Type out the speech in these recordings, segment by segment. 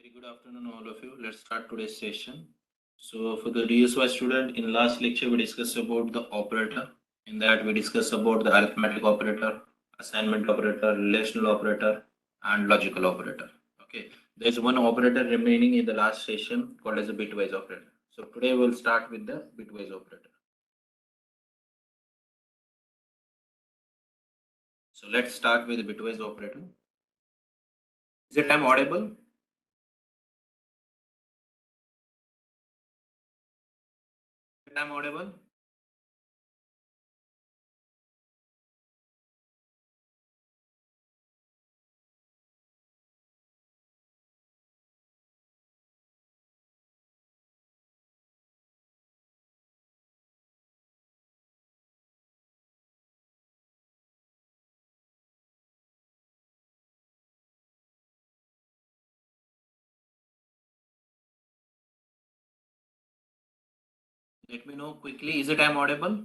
Very good afternoon, all of you. Let's start today's session. So, for the DSY student, in last lecture we discussed about the operator. In that, we discussed about the arithmetic operator, assignment operator, relational operator, and logical operator. Okay, there's one operator remaining in the last session called as a bitwise operator. So, today we'll start with the bitwise operator. So, let's start with the bitwise operator. Is it time audible? Am I audible? Let me know quickly. Is it time audible?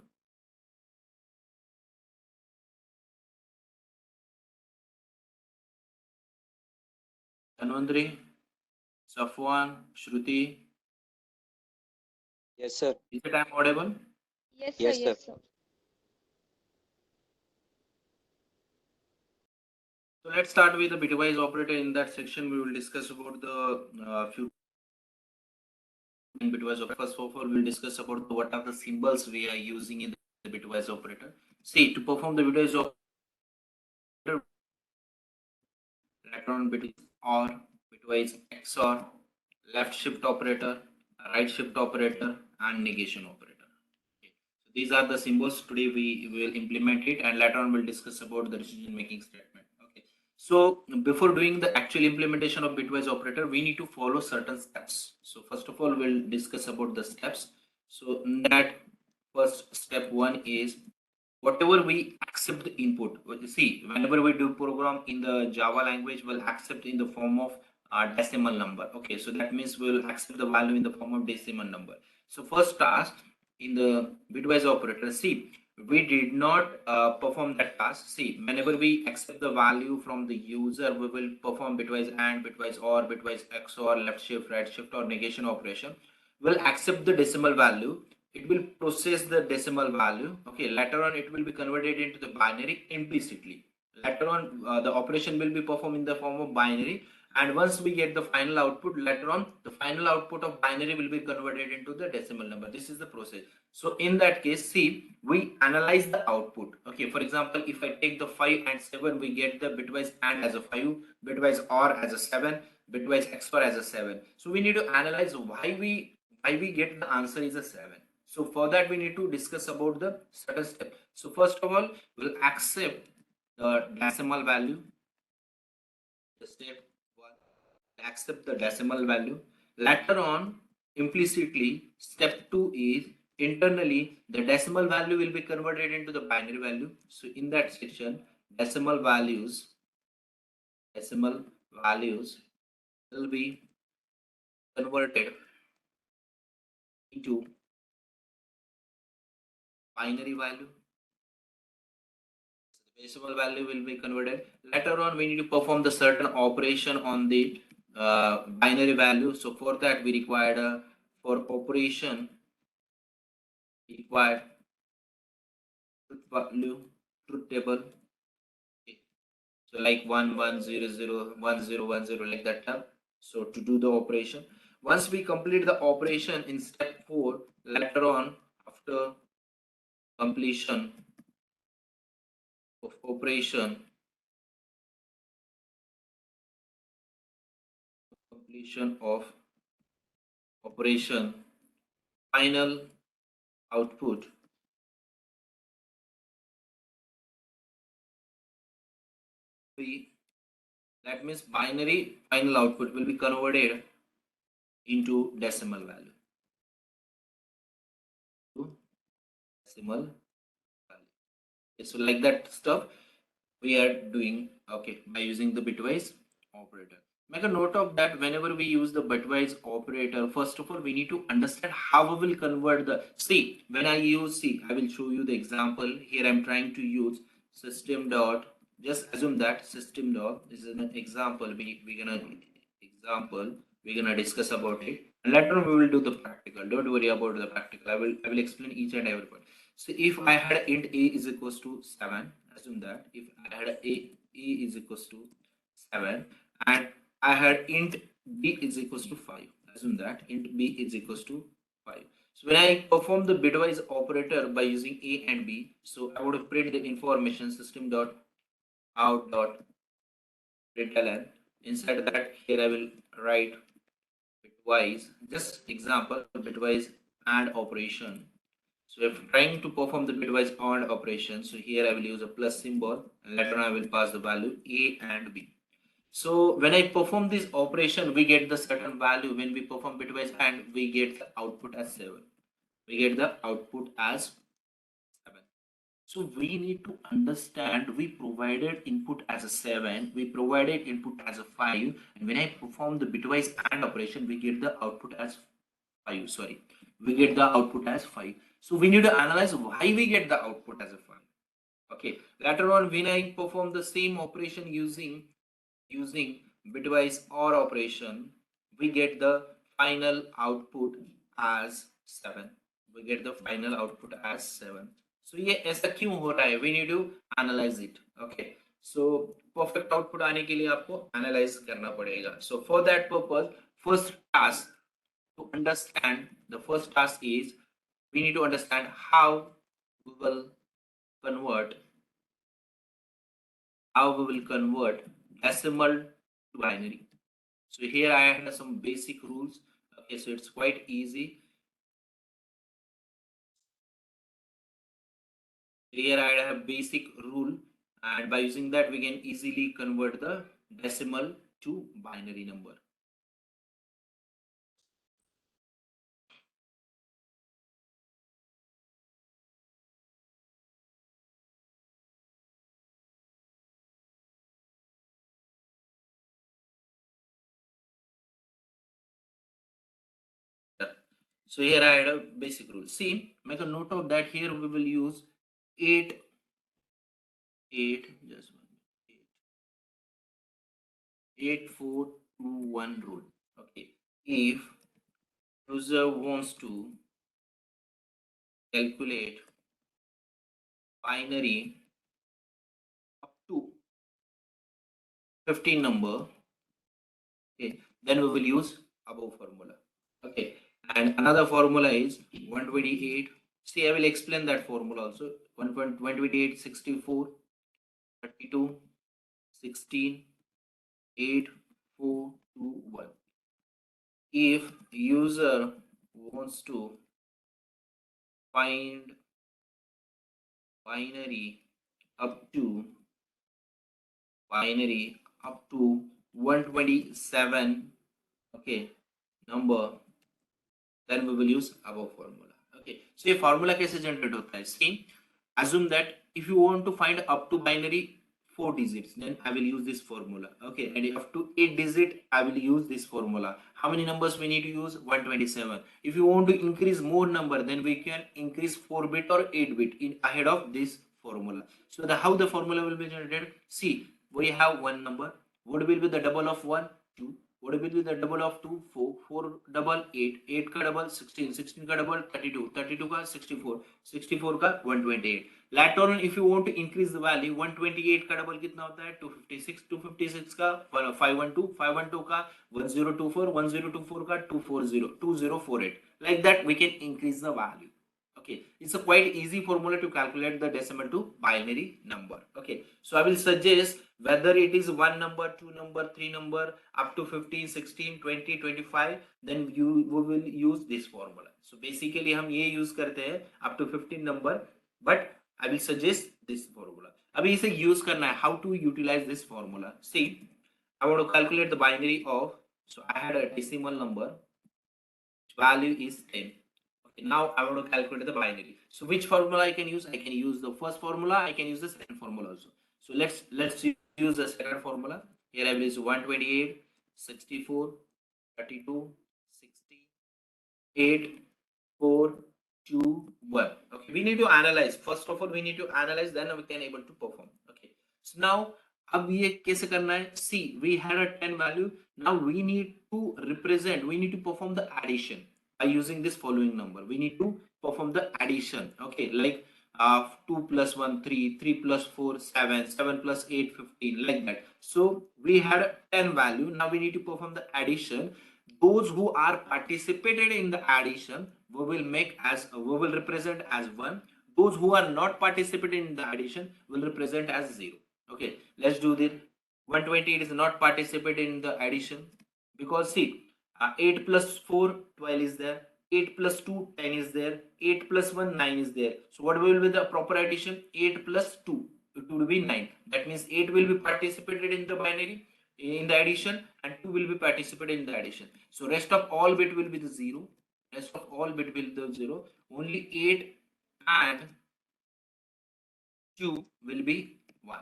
Tanvandri, Safwan, Shruti, Yes, sir. is it I'm audible? Yes, sir. Yes, sir. Yes, sir. So let's start with the bitwise operator. In that section, we will discuss about the few bitwise operator. First of all, we'll discuss about what are the symbols we are using in the bitwise operator. See, to perform the bitwise operator, electron bit or bitwise XOR, left shift operator, right shift operator, and negation operator. Okay. So these are the symbols. Today we will implement it, and later on we'll discuss about the decision making statement. Okay. So before doing the actual implementation of bitwise operator, we need to follow certain steps. So first of all, we'll discuss about the steps. So in that first step one is whatever we accept the input. See, whenever we do program in the Java language, we'll accept in the form of decimal number. Okay, so that means we'll accept the value in the form of decimal number. So first task in the bitwise operator, see, we did not perform that task. See, whenever we accept the value from the user, we will perform bitwise AND, bitwise OR, bitwise XOR, left shift, right shift, or negation operation. We'll accept the decimal value. It will process the decimal value. Okay, later on it will be converted into the binary implicitly. Later on the operation will be performed in the form of binary, and once we get the final output, later on the final output of binary will be converted into the decimal number. This is the process. So in that case, see, we analyze the output. Okay, for example, if I take the 5 and 7, we get the bitwise AND as a 5, bitwise OR as a 7, bitwise XOR as a 7. So we need to analyze why we get the answer is a 7. So for that we need to discuss about the certain step. So first of all, we'll accept the decimal value. The step one, accept the decimal value. Later on, implicitly, step two is internally the decimal value will be converted into the binary value. So in that section, decimal values will be converted into binary value. The decimal value will be converted. Later on, we need to perform the certain operation on the binary value. So for that, we required for operation required truth value, truth table. Okay. So like 11001010 like that tab. So to do the operation, once we complete the operation in step 4, later on after completion of operation final output that means binary final output will be converted into decimal value. Okay, so like that stuff we are doing, okay, by using the bitwise operator. Make a note of that whenever we use the bitwise operator, first of all we need to understand how we will convert the, see, when I use, see, I will show you the example here. I'm trying to use system dot, just assume that system dot, this is an example, we're gonna example we're gonna discuss about it, and later on we will do the practical. Don't worry about the practical. I will explain each and every point. So if I had int a is equals to 7, assume that if I had a is equals to 7 and I had int b is equals to 5, assume that int b is equals to 5. So when I perform the bitwise operator by using a and b, so I would print the information system dot out dot println. Inside that, here I will write bitwise, just example bitwise and operation. So if trying to perform the bitwise AND operation, so here I will use a plus symbol and later on I will pass the value A and B. So when I perform this operation, we get the certain value. When we perform bitwise AND, we get the output as 7. We get the output as 7. So we need to understand we provided input as a 7, we provided input as a 5, and when I perform the bitwise AND operation, we get the output as 5. Sorry, we get the output as 5. So we need to analyze why we get the output as a 5. Okay, later on when I perform the same operation using bitwise OR operation, we get the final output as 7. We get the final output as 7. So ये ऐसा क्यों हो रहा है? We need to analyze it. Okay. So perfect output आने के लिए आपको analyze करना पड़ेगा. So for that purpose, first task to understand, the first task is we need to understand how we will convert decimal to binary. So here I have some basic rules. Okay, so it's quite easy. Here I have basic rule, and by using that we can easily convert the decimal to binary number. So here I had a basic rule. See, make a note of that. Here we will use 8 just 8421 rule. Okay, if user wants to calculate binary up to 15 number, okay, then we will use above formula. Okay, and another formula is 128. See, I will explain that formula also. 128, 64, 32, 16, 8, 4, 2, 1. If user wants to find binary up to binary up to 127, okay, number, then we will use above formula. Okay, so ये formula कैसे generate होता है? See, assume that if you want to find up to binary 4 digits, then I will use this formula. Okay, and up to 8 digit, I will use this formula. How many numbers we need to use? 127. If you want to increase more number, then we can increase 4 bit or 8 bit in ahead of this formula. So how the formula will be generated? See, we have one number. What will be the double of 1? 2. What will be the double of 2? 4. 4 double 8. 8 का double 16. 16 का double 32. 32 का 64. 64 का 128. Later on, if you want to increase the value, 128 का double कितना होता है? 256. 256 का 512. 512 का 1024. 1024 का 240. 2048. Like that, we can increase the value. Okay, it's a quite easy formula to calculate the decimal to binary number. Okay, so I will suggest whether it is one number, two number, three number, up to 15, 16, 20, 25, then we will use this formula. So basically हम ये use करते हैं up to 15 number, but I will suggest this formula. अभी इसे use करना है. How to utilize this formula? See, I want to calculate the binary of, so I had a decimal number, value is 10. Okay, now I want to calculate the binary. So which formula I can use? I can use the first formula. I can use the second formula also. So let's use the second formula. Here I will use 128, 64, 32, 60, 8, 4, 2, 1. Okay, we need to analyze. First of all, we need to analyze. Then we can able to perform. Okay. So now अब ये कैसे करना है? See we had a 10 value, now we need to represent, we need to perform the addition by using this following number. We need to perform the addition. Okay, like 2 plus 1 3, 3 plus 4 7, 7 plus 8 15, like that. So we had 10 value, now we need to perform the addition. Those who are participated in the addition we will make as we will represent as 1. Those who are not participated in the addition will represent as 0. Okay, let's do this. 128 is not participated in the addition because see 8 plus 4 12 is there, 8 plus 2 10 is there, 8 plus 1 9 is there. So what will be the proper addition? 8 plus 2, it will be 9. That means 8 will be participated in the binary in the addition and 2 will be participated in the addition. So rest of all bit will be the 0. Rest of all bit will be the 0. Only 8 and 2 will be 1.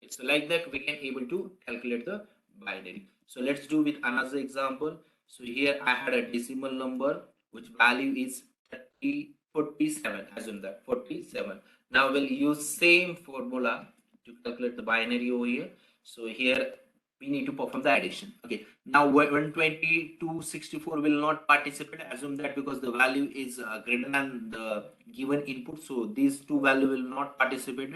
So like that we can able to calculate the binary. So let's do with another example. So here I had a decimal number which value is 47. Assume that 47. Now we'll use same formula to calculate the binary over here. So here we need to perform the addition. Okay, now 120 to 64 will not participate. Assume that because the value is greater than the given input, so these two value will not participate.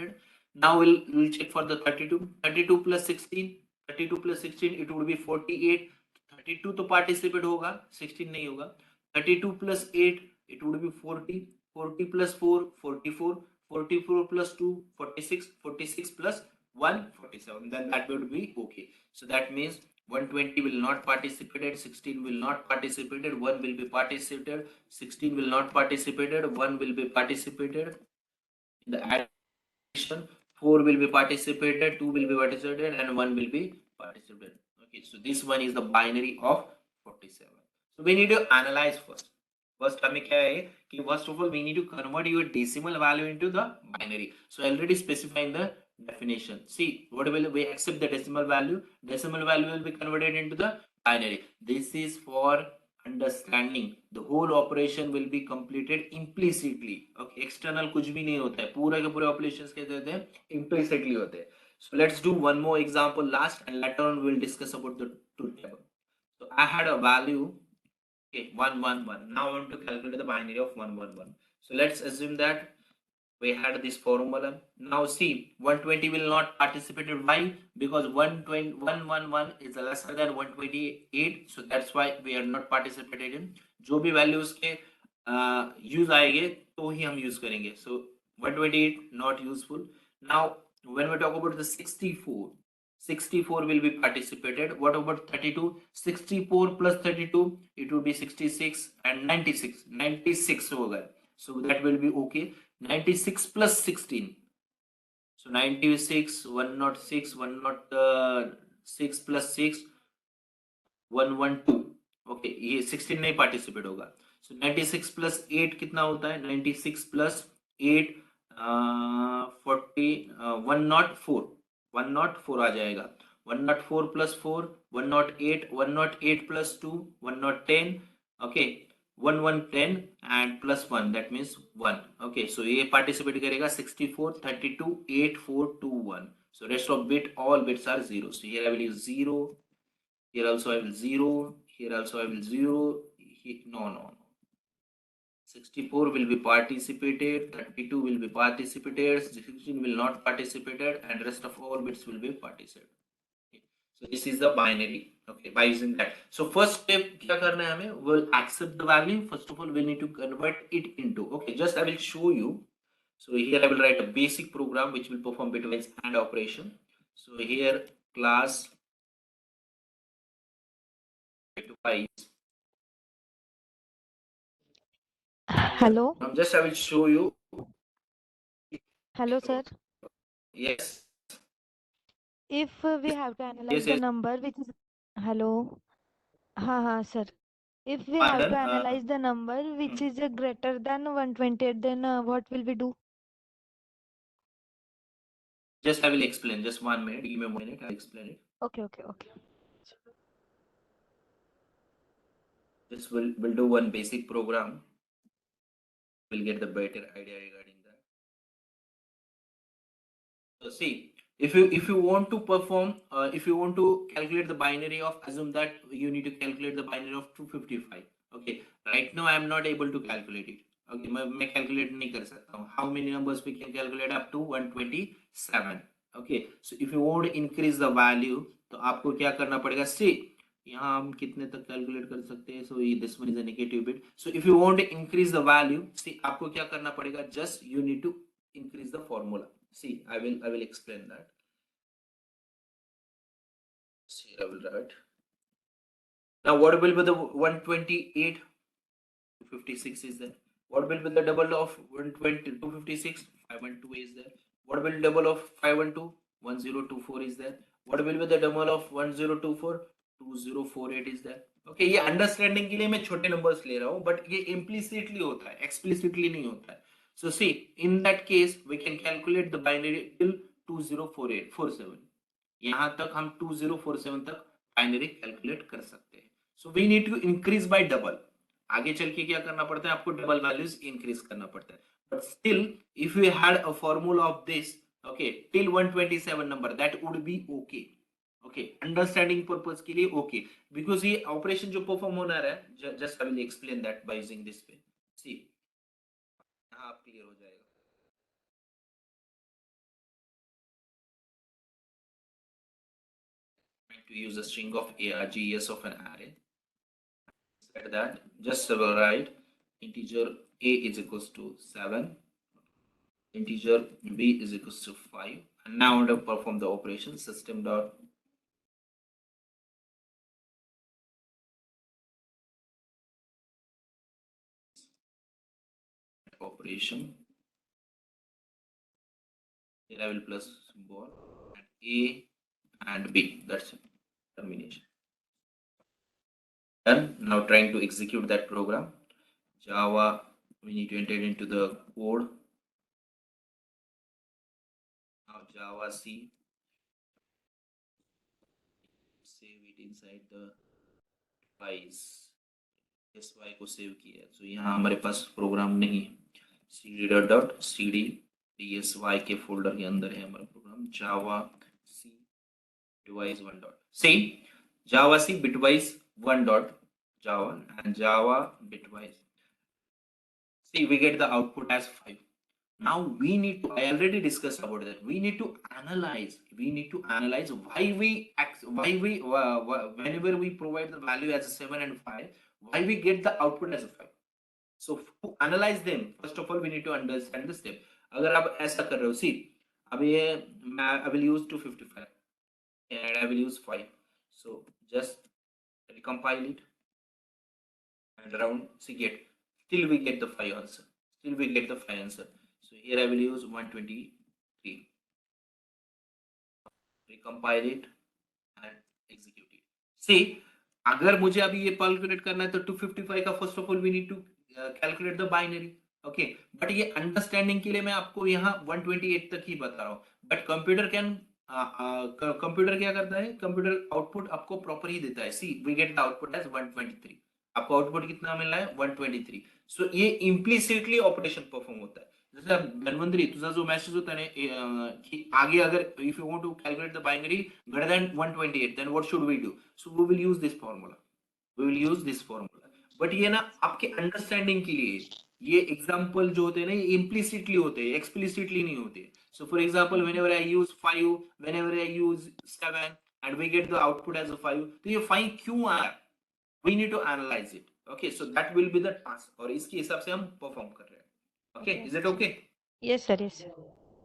Now we'll check for the 32. 32 plus 16, 32 plus 16 it would be 48. 32 तो participate होगा, 16 नहीं होगा. 32 plus 8 it would be 40. 40 plus 4 44. 44 plus 2 46. 46 plus 1 47. Then that would be okay. So that means 120 will not participate, 16 will not participate, 1 will be participated, 16 will not participated, 1 will be participated in the addition. 4 will be participated, 2 will be participated, and 1 will be participated. Okay, so this one is the binary of 47. So we need to analyze first. First हमें क्या है कि first of all we need to convert your decimal value into the binary. So already specifying the definition. See, what will we accept the decimal value? Decimal value will be converted into the binary. This is for understanding. The whole operation will be completed implicitly. Okay, external कुछ भी नहीं होता है, पूरे के पूरे operations कैसे होते हैं? Implicitly होते हैं. So let's do one more example last, and later on we'll discuss about the truth table. So I had a value, okay, 111. Now I want to calculate the binary of 111. So let's assume that we had this formula. Now see, 120 will not participate. Why? Because 111 is lesser than 128, so that's why we are not participating in. जो भी values के use आएंगे तो ही हम use करेंगे. So 128 not useful. Now when we talk about the 64, 64 will be participated. What about 32? 64 plus 32, it will be 66, and 96. 96 होगा. So that will be okay. 96 plus 16. So 96, 106, 106 plus 6, 112. Okay, ये 16 नहीं participate होगा. So 96 plus 8 कितना होता है? 96 plus 8 40 104. 104 आ जाएगा. 104 plus 4 108. 108 plus 2 110. Okay, 1110 and plus 1, that means 1. Okay, so ये participate करेगा 64 32 8 4 2 1. So rest of bit, all bits are 0. So here I will use 0. Here also I will 0. Here also I will 0. No. 64 will be participated, 32 will be participated, 16 will not participated, and rest of all bits will be participated. Okay. So this is the binary. Okay, by using that. So first step क्या करना है हमें? We'll accept the value. First of all, we need to convert it into. Okay, just I will show you. So here I will write a basic program which will perform bitwise AND operation. So here class bitwise. Hello. Just I will show you. Hello, sir. Yes. If we have to analyze the Yes. number which is hello, ha, sir. If we have to Pardon. analyze the number which is greater than 128, then what will we do? Just I will explain. Just 1 minute. Give me 1 minute. I'll explain it. Okay. Just we'll do one basic program. We'll get the better idea regarding that. So see, If you want to perform if you want to calculate the binary of, assume that you need to calculate the binary of 255. Okay, right now I am not able to calculate it. Okay, मैं calculate नहीं कर सकता हूँ. How many numbers we can calculate? Up to 127. Okay, so if you want to increase the value, तो आपको क्या करना पड़ेगा? See, यहाँ हम कितने तक कैलकुलेट कर सकते हैं? So this one is a negative bit. So if you want to increase the value, see आपको क्या करना पड़ेगा? Just you need to increase the formula. See, I will explain that. See, I will write. Now, what will be the 128? 256 is there. What will be the double of 120? 256? 512 is there. What will be double of 512? 1024 is there. What will be the double of 1024? 2048 is there. Okay, ये understanding के लिए मैं छोटे numbers ले रहा हूँ, but ये implicitly होता है, एक्सप्लिसिटली नहीं होता है. So see, in that case, we can calculate the binary till 204847. यहाँ तक हम 2047 तक बाइनरी कैलकुलेट कर सकते हैं. So we need to increase by double. आगे चल के क्या करना पड़ता है? आपको डबल वैल्यूज इंक्रीज करना पड़ता है. But still if you had a formula of this, okay, till 127 number, that would be okay. Okay, understanding purpose के लिए ओके, बिकॉज ये ऑपरेशन जो परफॉर्म होना रहा है, just I will explain that by using this way. See, यहाँ आप clear हो जाएगा. To use a string of args of an array, said that just write integer a is equals to 7, integer b is equals to 5, and now to perform the operation, system dot operation. Here I will plus symbol and a and b. That's it. Termination. Done. Now trying to execute that program. Java, we need to enter it into the code. Now Java C, save it inside the device. SY को save किया है. तो यहाँ हमारे पास programme नहीं है. cd dsy के folder के अंदर है हमारा programme. Java C bitwise 1 dot. See, Java C bitwise 1 dot Java and Java bitwise. See, we get the output as 5. Now we need to, I already discussed about that. We need to analyze whenever we provide the value as a 7 and 5, why we get the output as a 5. So to analyze them, first of all we need to understand the step. अगर आप ऐसा कर रहे हो, see, अब ये I will use 255 and I will use 5. So just recompile it and round, see, get, still we get the 5 answer. So here I will use 123. Recompile it and execute it. See, अगर मुझे अभी ये calculate करना है तो 255 का first of all we need to calculate the binary. Okay, but ये understanding के लिए मैं आपको यहाँ 128 तक ही बता रहा हूँ. बट कंप्यूटर क्या करता है? कंप्यूटर आउटपुट आपको प्रॉपर ही देता है. See, we get the output as 123. आपको आउटपुट कितना मिल रहा है? 123. सो ये इम्प्लिसिटली ऑपरेशन परफॉर्म होता है. जैसे धन्वंतरी, तुझा जो मैसेज होता है कि आगे अगर if you want to calculate the binary greater than 128, then what should we do? So we will use this formula. But ये ना आपके अंडरस्टैंडिंग के लिए, ये एग्जांपल जो होते हैं ना, ये इम्प्लिसिटली होते हैं, एक्सप्लिसिटली नहीं होते. So for example, whenever I use 5, whenever I use 7 and we get the output as a 5, तो ये 5 क्यों आया? We need to analyze it. Okay, so that will be the task, और इसके हिसाब से हम परफॉर्म कर रहे हैं. Okay, is it okay? Yes, sir. Yes, sir.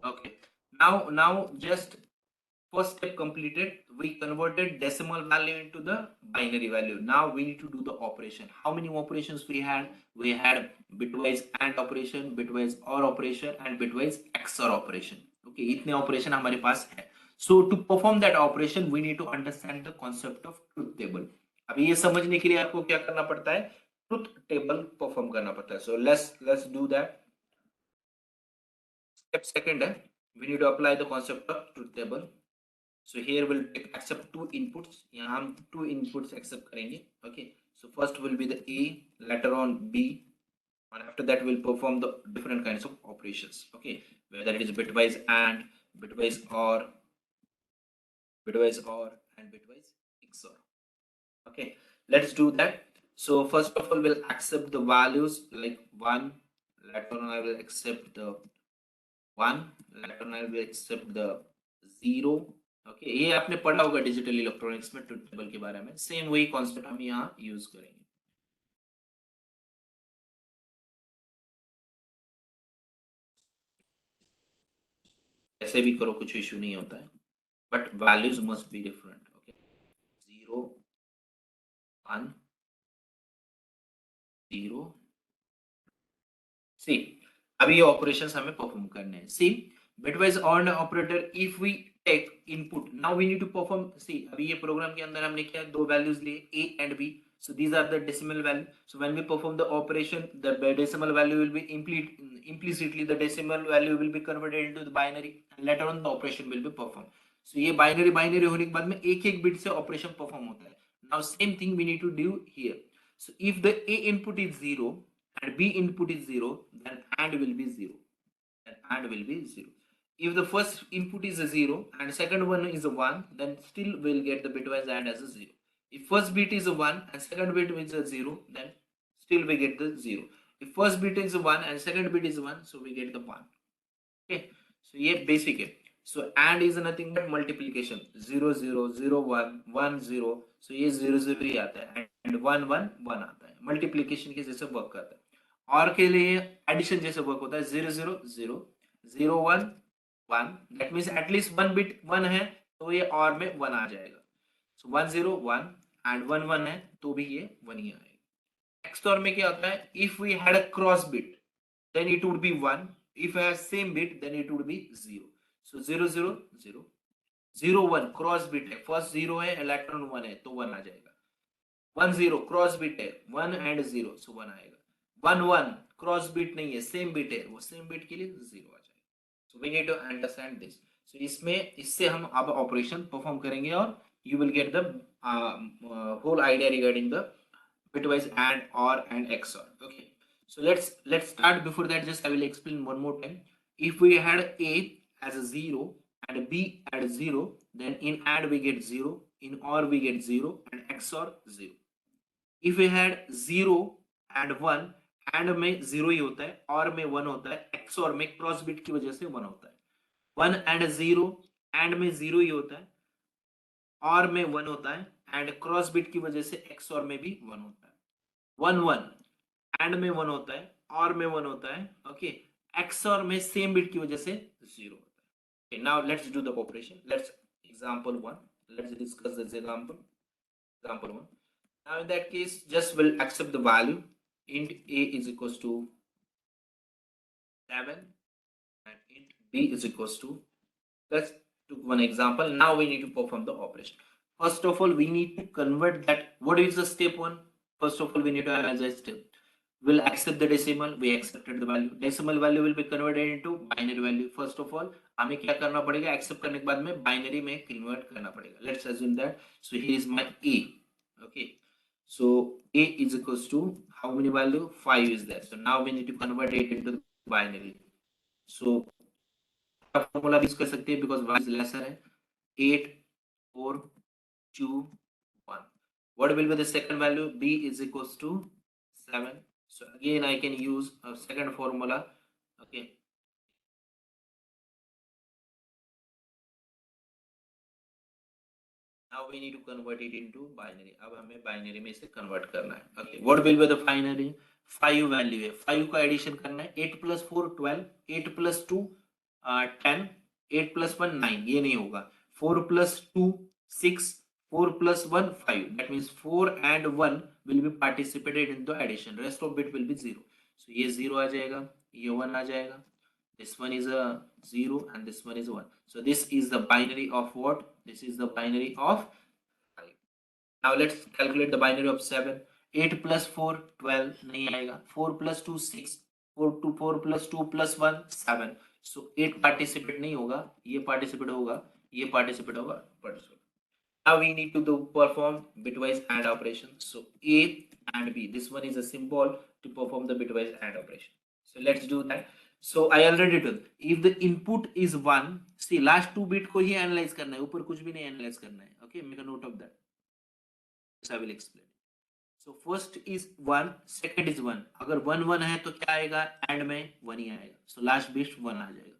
Okay, now just first step completed. We converted decimal value into the binary value. Now we need to do the operation. How many operations we had? We had bitwise AND operation, bitwise OR operation and bitwise XOR operation. Okay, इतने operation हमारे पास है. So to perform that operation we need to understand the concept of truth table. अभी ये समझने के लिए आपको क्या करना पड़ता है? Truth table perform करना पड़ता है. So let's do that. Step second है, we need to apply the concept of truth table. So here we'll accept two inputs. यहाँ हम two inputs accept करेंगे. Okay, so first will be the A, later on B, and after that we'll perform the different kinds of operations. Okay, whether it is bitwise AND, bitwise OR, bitwise OR and bitwise XOR. Okay, let's do that. So first of all, we'll accept the values like 1. Later on, I will accept the 1. Later on, I will accept the 0. Okay, ये आपने पढ़ा होगा digital electronics में truth table के बारे में. Same वही concept हम यहाँ यूज करेंगे. ऐसे भी करो, कुछ इशू नहीं होता है, but values must be different. Okay, 0 1 0. See, अभी ये ऑपरेशंस हमें परफॉर्म करने हैं. See, bitwise or operator, if we take input, now we need to perform. See, अभी ये प्रोग्राम के अंदर हमने क्या दो वैल्यूज लिए a and b. So these are the decimal value. So when we perform the operation, the decimal value will be implicitly the decimal value will be converted into the binary, and later on the operation will be performed. So ये binary होने के बाद में एक एक bit से operation perform होता है. Now same thing we need to do here. So if the a input is 0 and b input is 0, then and will be 0. Then and will be 0. If the first input is a 0 and second one is a 1, then still we'll get the bitwise and as a 0. If first bit is a 1 and second bit is a 0, then still we get the 0. If first bit is a 1 and second bit is 1, so we get the 1. Okay, so ये basic है. So and is nothing but multiplication. 0 0 0 1 1 0. So ये 0 0 ही आता है and 1 1 1 आता है. Multiplication के जैसे work करता है. और के लिए एडिशन जैसे वर्क होता है. 0 0 0 0 1 1. That means at least one bit 1 है तो ये और में 1 आ जाएगा. सो 1 0 1 एंड 1 1 है तो भी ये 1 ही आएगा. XOR में क्या होता है? If we had a cross bit then it would be 1. If I have same bit, then it would be 0. So 0 0 0 0 1 cross bit है. फर्स्ट 0 है, इलेक्ट्रॉन 1 है तो 1 आ जाएगा. 1 0 क्रॉस बिट है, 1 एंड 0, सो 1 आएगा. 1 1 क्रॉस बिट नहीं है, सेम बिट है, वो सेम बिट के लिए 0 आ जाएगा. So we need to understand this. So इसमें इससे हम अब ऑपरेशन परफॉर्म करेंगे और you will get the whole idea regarding the bitwise and or and XOR. Okay, so let's start. Before that, just I will explain one more time. If we had a as a 0 and b at 0, then in add we get 0, in or we get 0, and XOR 0. If we had 0 and 1, and में 0 ही होता है, और में 1 होता है, XOR में cross bit की वजह से 1 होता है. 1 and 0, and में 0 ही होता है, और में 1 होता है, एंड क्रॉस बिट की वजह से XOR में भी 1 होता है. 1 1 एंड में 1 होता है, और में 1 होता है. ओके, XOR में सेम बिट की वजह से 0 होता है. Okay, now let's do the operation. Let's example 1. Let's discuss this example. Example 1. Now in that case, just will accept the value. Int a is equals to 7 and int b is equals to. Let's took one example. Now we need to perform the operation. First of all, we need to convert that. What is the step 1? First of all, we need to analyze a step. We'll accept the decimal. We accepted the value. Decimal value will be converted into binary value. First of all, हमें क्या करना पड़ेगा? Accept करने के बाद में binary में convert करना पड़ेगा. Let's assume that. So here is my a. Okay. So a is equals to how many value? 5 is there. So now we need to convert it into binary. So formula भी use कर सकते हैं because y is lesser है. 8 4 2 1. What will be the second value? b is equals to 7. So again I can use a second formula. Okay, now we need to convert it into binary. अब हमें binary में से convert करना है. Okay, what will be the binary? 5 value है, 5 का addition करना है. 8 plus 4 12, 8 plus 2 10, 8 plus 1 9. ये नहीं होगा. 4 plus 2 6, 4 plus 1 5. That means 4 and 1 will be participated in the addition. Rest of bit will be 0. So ये 0 आ जाएगा, ये 1 आ जाएगा. This one is a 0 and this one is 1. So this is the binary of what? This is the binary of 5. Now let's calculate the binary of 7. 8 plus 4 12 नहीं आएगा. 4 plus 2 6, 4 plus 2 plus 1 7. So 8 participate नहीं होगा, ये participate होगा, ये participate होगा, participate. Now we need to do perform bitwise AND operation. So A and B. This one is a symbol to perform the bitwise AND operation. So let's do that. So I already told, if the input is 1, see last 2 bit को ही analyze करना है, ऊपर कुछ भी नहीं analyze करना है. Okay, make a note of that. This I will explain. So first is 1, second is 1. अगर 1 1 है तो क्या आएगा, एंड में 1 ही आएगा. So last bit 1 आ जाएगा.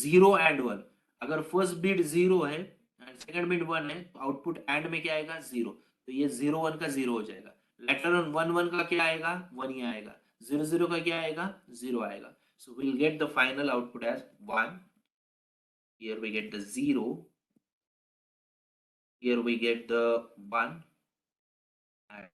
0 and 1, अगर फर्स्ट बिट 0 है एंड सेकंड बिट 1 है तो आउटपुट एंड में क्या आएगा, 0. तो ये 0 1 का 0 हो जाएगा. लेटर ऑन 1 1 का क्या आएगा, 1 ही आएगा. 0 0 का क्या आएगा, 0 आएगा. So we'll get the final output as 1. Here we get the 0. Here we get the 1. And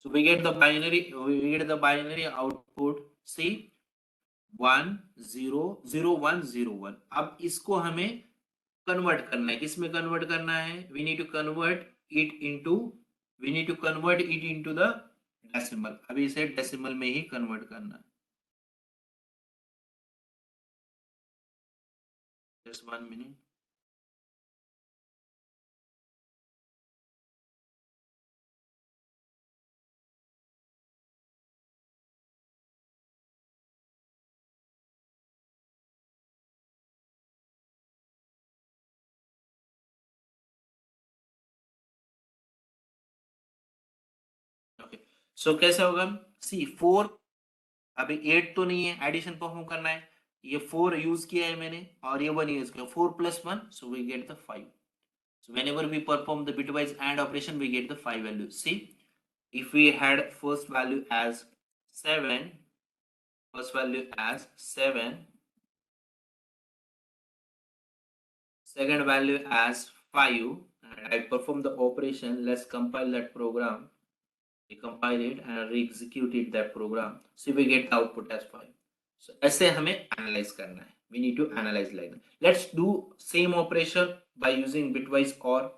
so we get the binary output. See, 1 0 0 1 0 1. अब इसको हमें कन्वर्ट करना है. किस में कन्वर्ट करना है, we need to convert it into the decimal. अभी इसे डेसिमल में ही कन्वर्ट करना है. Just 1 minute. ओके, सो कैसे होगा, सी 4, अभी 8 तो नहीं है, एडिशन परफॉर्म करना है. ये 4 यूज किया है मैंने और ये 1 यूज किया. 4 + 1, so we get the 5. So whenever we perform the bitwise AND operation, we get the 5 value. See, if we had first value as 7, second value as 5, and I perform the operation, let's compile that program. We compile it and re-execute it, that program. See, we get the output as 5. So ऐसे हमें analyze करना है. We need to analyze like that. Let's do same operation by using bitwise OR.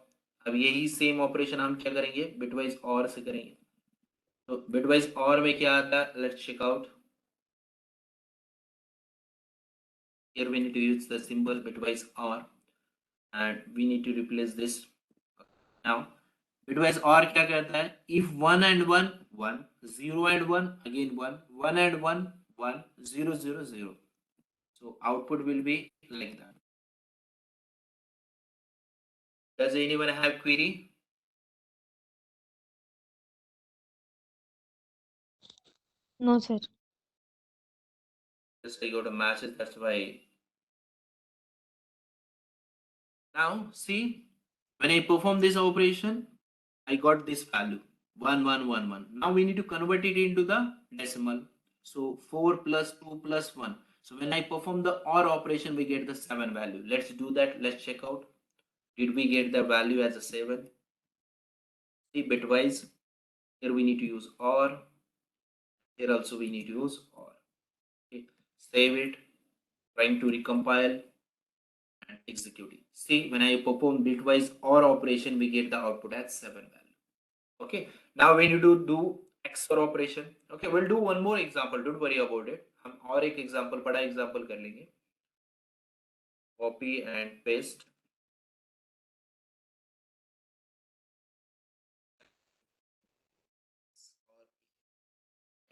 अब यही same operation हम क्या करेंगे, bitwise OR से करेंगे. तो bitwise OR में क्या आता है, let's check out. Here we need to use the symbol bitwise OR and we need to replace this. Now bitwise OR क्या कहता है, if 1 and 1 1, 0 and 1 again 1, 1 and 1 1, 0 0 0. So output will be like that. Does anyone have query? No, sir. Just I got a message, that's why. Now see, when I perform this operation, I got this value 1 1 1 1. Now we need to convert it into the decimal. So 4 plus 2 plus 1. So when I perform the OR operation, we get the 7 value. Let's do that. Let's check out. Did we get the value as a 7? See, bitwise. Here we need to use OR. Here also we need to use OR. Okay. Save it. Trying to recompile and execute it. See, when I perform bitwise OR operation, we get the output as 7 value. Okay, now we need to do XOR operation. Okay, we'll do one more example, don't worry about it. हम और एक example, बड़ा example कर लेंगे. Copy and paste.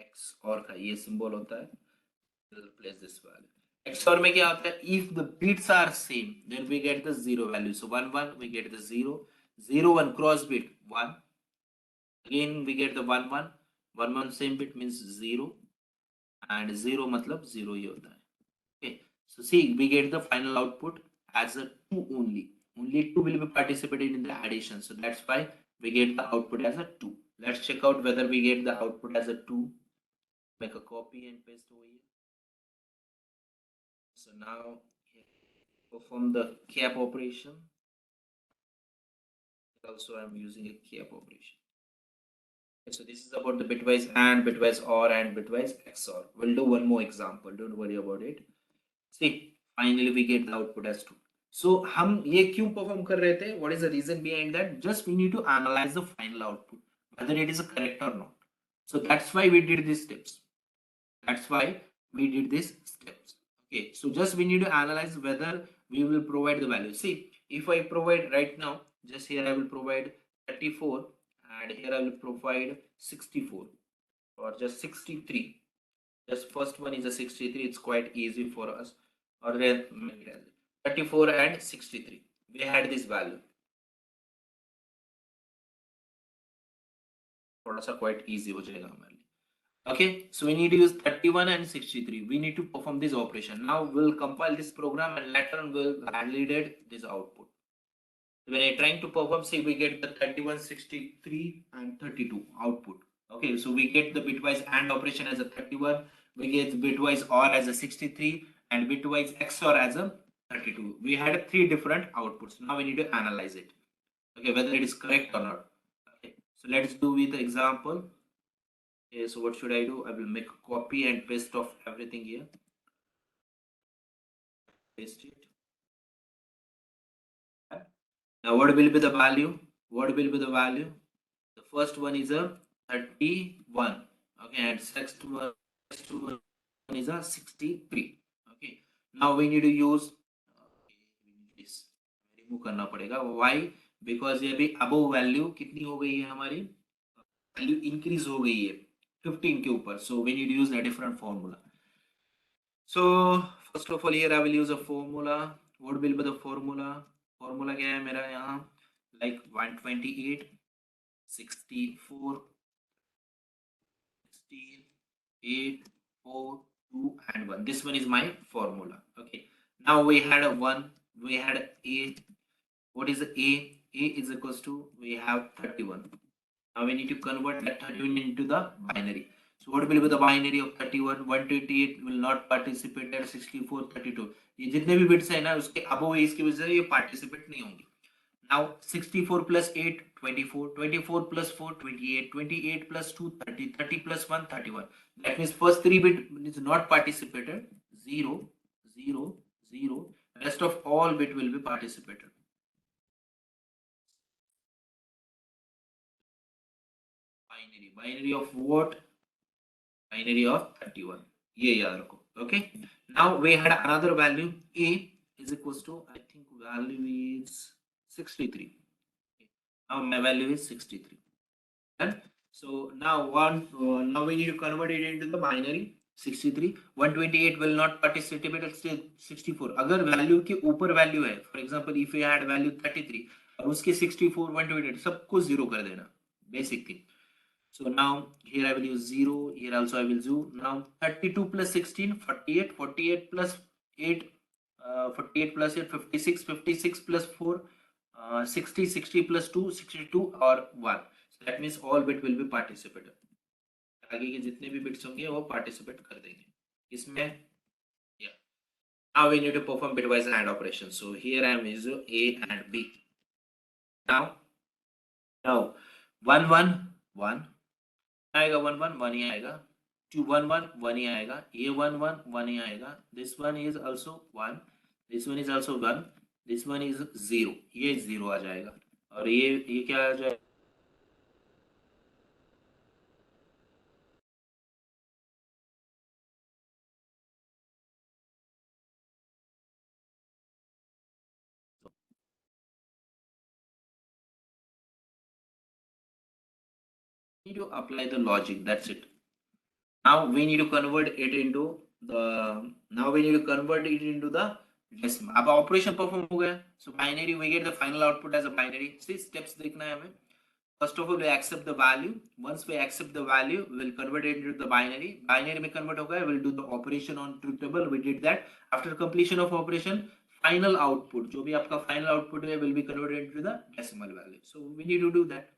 XOR का ये symbol होता है. We'll replace this value. XOR में क्या होता है? If the bits are same, then we get the 0 value. So 1 1 we get the 0. 0 1 cross bit 1. Again we get the 1 1. 1 1 same bit means 0. And 0 मतलब 0 ही होता है. Okay, so see, we get the final output as a 2 only. Only 2 will be participated in the addition. So that's why we get the output as a 2. Let's check out whether we get the output as a 2. Make a copy and paste over here. So now perform the cap operation. Also, I'm using a cap operation. Okay, so this is about the bitwise AND, bitwise OR, and bitwise XOR. We'll do one more example. Don't worry about it. See, finally we get the output as 2. So हम ये क्यों perform कर रहे थे? What is the reason behind that? Just we need to analyze the final output, whether it is correct or not. So that's why we did these steps. Okay, so just we need to analyze whether we will provide the value. See, if I provide right now, just here I will provide 34 and here I will provide 64 or just 63. Just first one is a 63, it's quite easy for us. Or then 34 and 63, we had this value. थोड़ा सा quite easy हो जाएगा हमारे लिए. Okay, so we need to use 31 and 63. We need to perform this operation. Now we'll compile this program and later on we'll validate this output. When I'm trying to perform, say we get the 31, 63 and 32 output. Okay, so we get the bitwise AND operation as a 31, we get bitwise OR as a 63 and bitwise XOR as a 32. We had three different outputs. Now we need to analyze it. Okay, whether it is correct or not. Okay, so let's do with the example. Okay, so what should I do? I will make a copy and paste of everything here. Paste it. Now what will be the value? What will be the value? The first one is a 31. Okay, and next one is a 63. Okay, now we need to use this. Remove करना पड़ेगा. Why? Because ये अभी above value कितनी हो गई है हमारी? Value increase हो गई है 15 के ऊपर. So we need to use a different formula. So first of all here I will use a formula. What will be the formula? Formula क्या है मेरा यहाँ? Like 128, 64, 16, 8, 4, 2 and 1. This one is my formula. Okay. Now we had a 1. We had a. What is A? A is equals to, we have 31. Now we need to convert that 31 into the binary. So what will be the binary of 31? 128 will not participate at 64, 32. ये जितने भी bits है ना उसके above इसकी वजह से ये पार्टिसिपेट नहीं होंगे. Now 64 plus 8, 24, 24 plus 4, 28, 28 plus 2, 30, 30 plus 1, 31. That means first 3 bit is not participated. 0, 0, 0. Rest of all bit will be participated. Binary of what? Binary of 31. ये याद रखो. Okay. Now we had another value. A is equals to, I think value is 63. Now my value is 63. And so now now we need to convert it into the binary. 63, 128 will not participate at 64. अगर value के ऊपर value है, for example if we had value 33 और उसके 64, 128 सबको 0 कर देना. Basic thing. So now here I will use 0, here also I will do. Now 32 plus 16, 48, 48 plus 8, 48 plus 8, 56, 56 plus 4, 60, 60 plus 2, 62 or 1. So that means all bit will be participated. आगे के जितने भी bits होंगे वो पार्टिसिपेट कर देंगे इसमें. Yeah. Now we need to perform bitwise AND operation. So here I am using A and B. Now 1 1 1 आएगा, 1 1 1 ही आएगा, 2 1 1 1 ही आएगा, ये 1 1 1 ही आएगा, this one is also 1, this one is also 1, this one is 0, ये 0 आ जाएगा और ये क्या आ जाएगा? Need to apply the logic, that's it. Now we need to convert it into the decimal. अब ऑपरेशन परफॉर्म हो गया. So binary we get the final output as a binary. See steps देखना है हमें. First of all, we accept the value. Once we accept the value, we will convert it into the binary. Binary में convert होगा, we will do the operation on truth table. We did that. After completion of operation, final output, जो भी आपका final output है, will be converted into the decimal value. So we need to do that.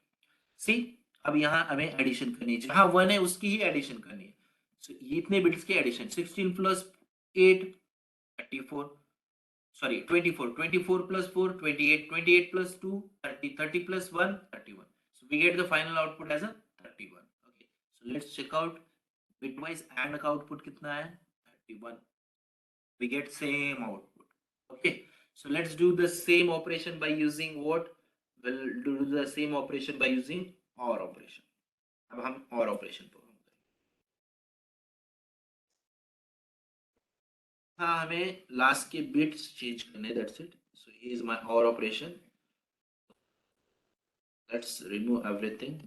See, अब यहाँ हमें addition करनी है. जहाँ 1 है उसकी ही addition करनी है. So ये इतने bits की addition. 16 plus 8, 34. Sorry, 24, 24 plus 4, 28, 28 plus 2, 30, 30 plus 1, 31. So we get the final output as a 31. Okay, so let's check out bitwise AND का output कितना है? 31. We get same output. Okay, so let's do the same operation by using what? We'll do the same operation by using OR operation. अब हम OR operation perform करेंगे. हाँ, हमें last के bits change करने, that's it. So he is my or operation. Let's remove everything.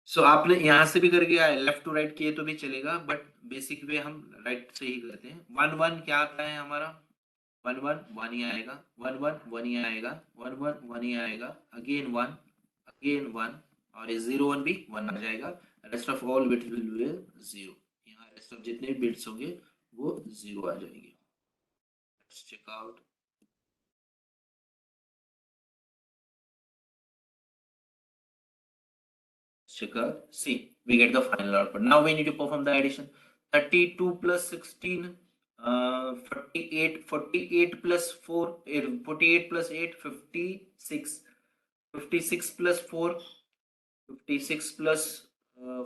So आपने यहाँ से भी करके आए, लेफ्ट टू राइट किए तो भी चलेगा, बट बेसिक वे हम राइट से ही करते हैं. वन वन क्या आता है हमारा? वन वन वन ही आएगा, वन वन वन ही आएगा, वन वन वन ही आएगा, अगेन वन, और ये जीरो वन भी वन आ जाएगा. Rest of all bits will be zero. यहाँ रेस्ट ऑफ जितने भी बिट्स होंगे वो जीरो आ जाएंगे. Let's check out. Checker. See, we get the final output. Now we need to perform the addition. 32 plus 16, 48, 48 plus 4, 48 plus 8, 56. 56 plus 4, 56 plus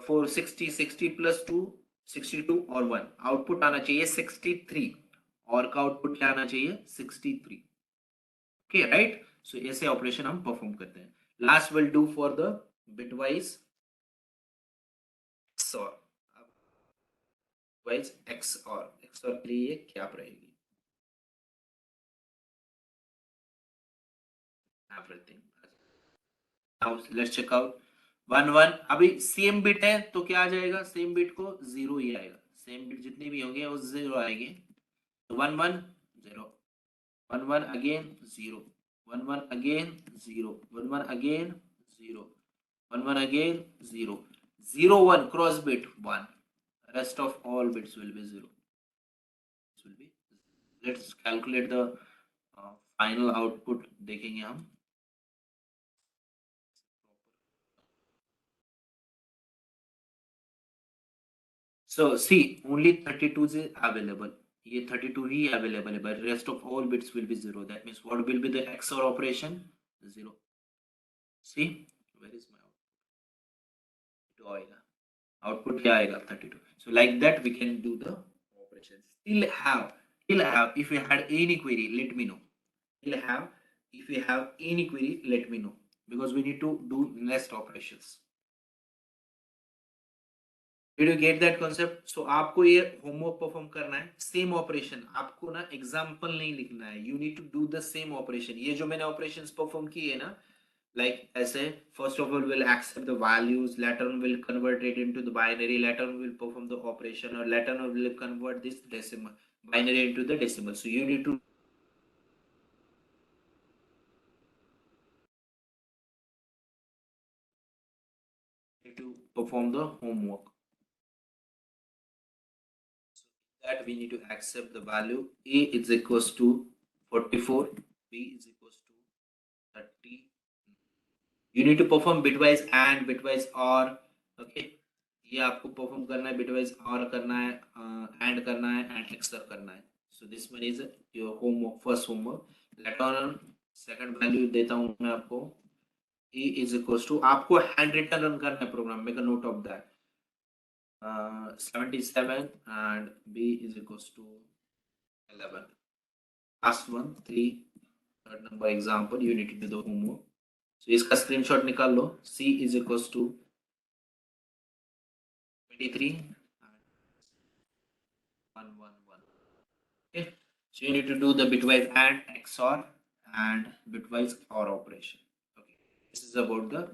4, 60, 60 plus 2, 62 और 1. Output आना चाहिए 63, और का आउटपुट क्या आना चाहिए? 63. Okay, right. सो ऐसे ऑपरेशन हम परफॉर्म करते हैं. Last will do for the bitwise XOR. Wise XOR के लिए क्या रहेगी? Everything. Now let's check out. One one, अभी सेम बिट है तो क्या आ जाएगा? सेम बिट को जीरो ही आएगा. सेम बिट जितने भी होंगे वो जीरो आएंगे. One one zero, one one again zero, one one again zero, one one again zero, one one again zero, zero one cross bit one. Rest of all bits will be zero. This will be. Let's calculate the final output. देखेंगे हम. So see, only 32 is available. ये 32 ही available है, but rest of all bits will be zero. That means what will be the XOR operation? Zero. See, where is my output? आएगा. Output क्या आएगा? 32. So like that we can do the operations. Still have. If you had any query, let me know. Still have. If you have any query, let me know, because we need to do next operations. Did you get that concept? So आपको ये homework perform करना है. Same operation, आपको ना example नहीं लिखना है. You need to do the same operation. ये जो मैंने ऑपरेशंस परफॉर्म किए ना, like ऐसे, first of all will accept the values, later on will convert it into the binary, later on will perform the operation, or later on will convert this decimal binary into the decimal. So you need to perform the homework. That we need to accept the value a is equals to 44, b is equals to 30. You need to perform bitwise and bitwise or. Okay, ये आपको perform करना है. bitwise और करना है, and करना है, and XOR करना है. So this one is your homework, first homework. Later on second value देता हूँ मैं आपको. a is equals to, आपको हैंड रिटन रन करना है program. Make a note of that. 77 and b is equals to 11. Last one 3. Third number example, you need to do the homework. So इसका screenshot निकाल लो. c is equals to 23 and 111. Okay, so you need to do the bitwise and XOR and bitwise OR operation. Okay, this is about the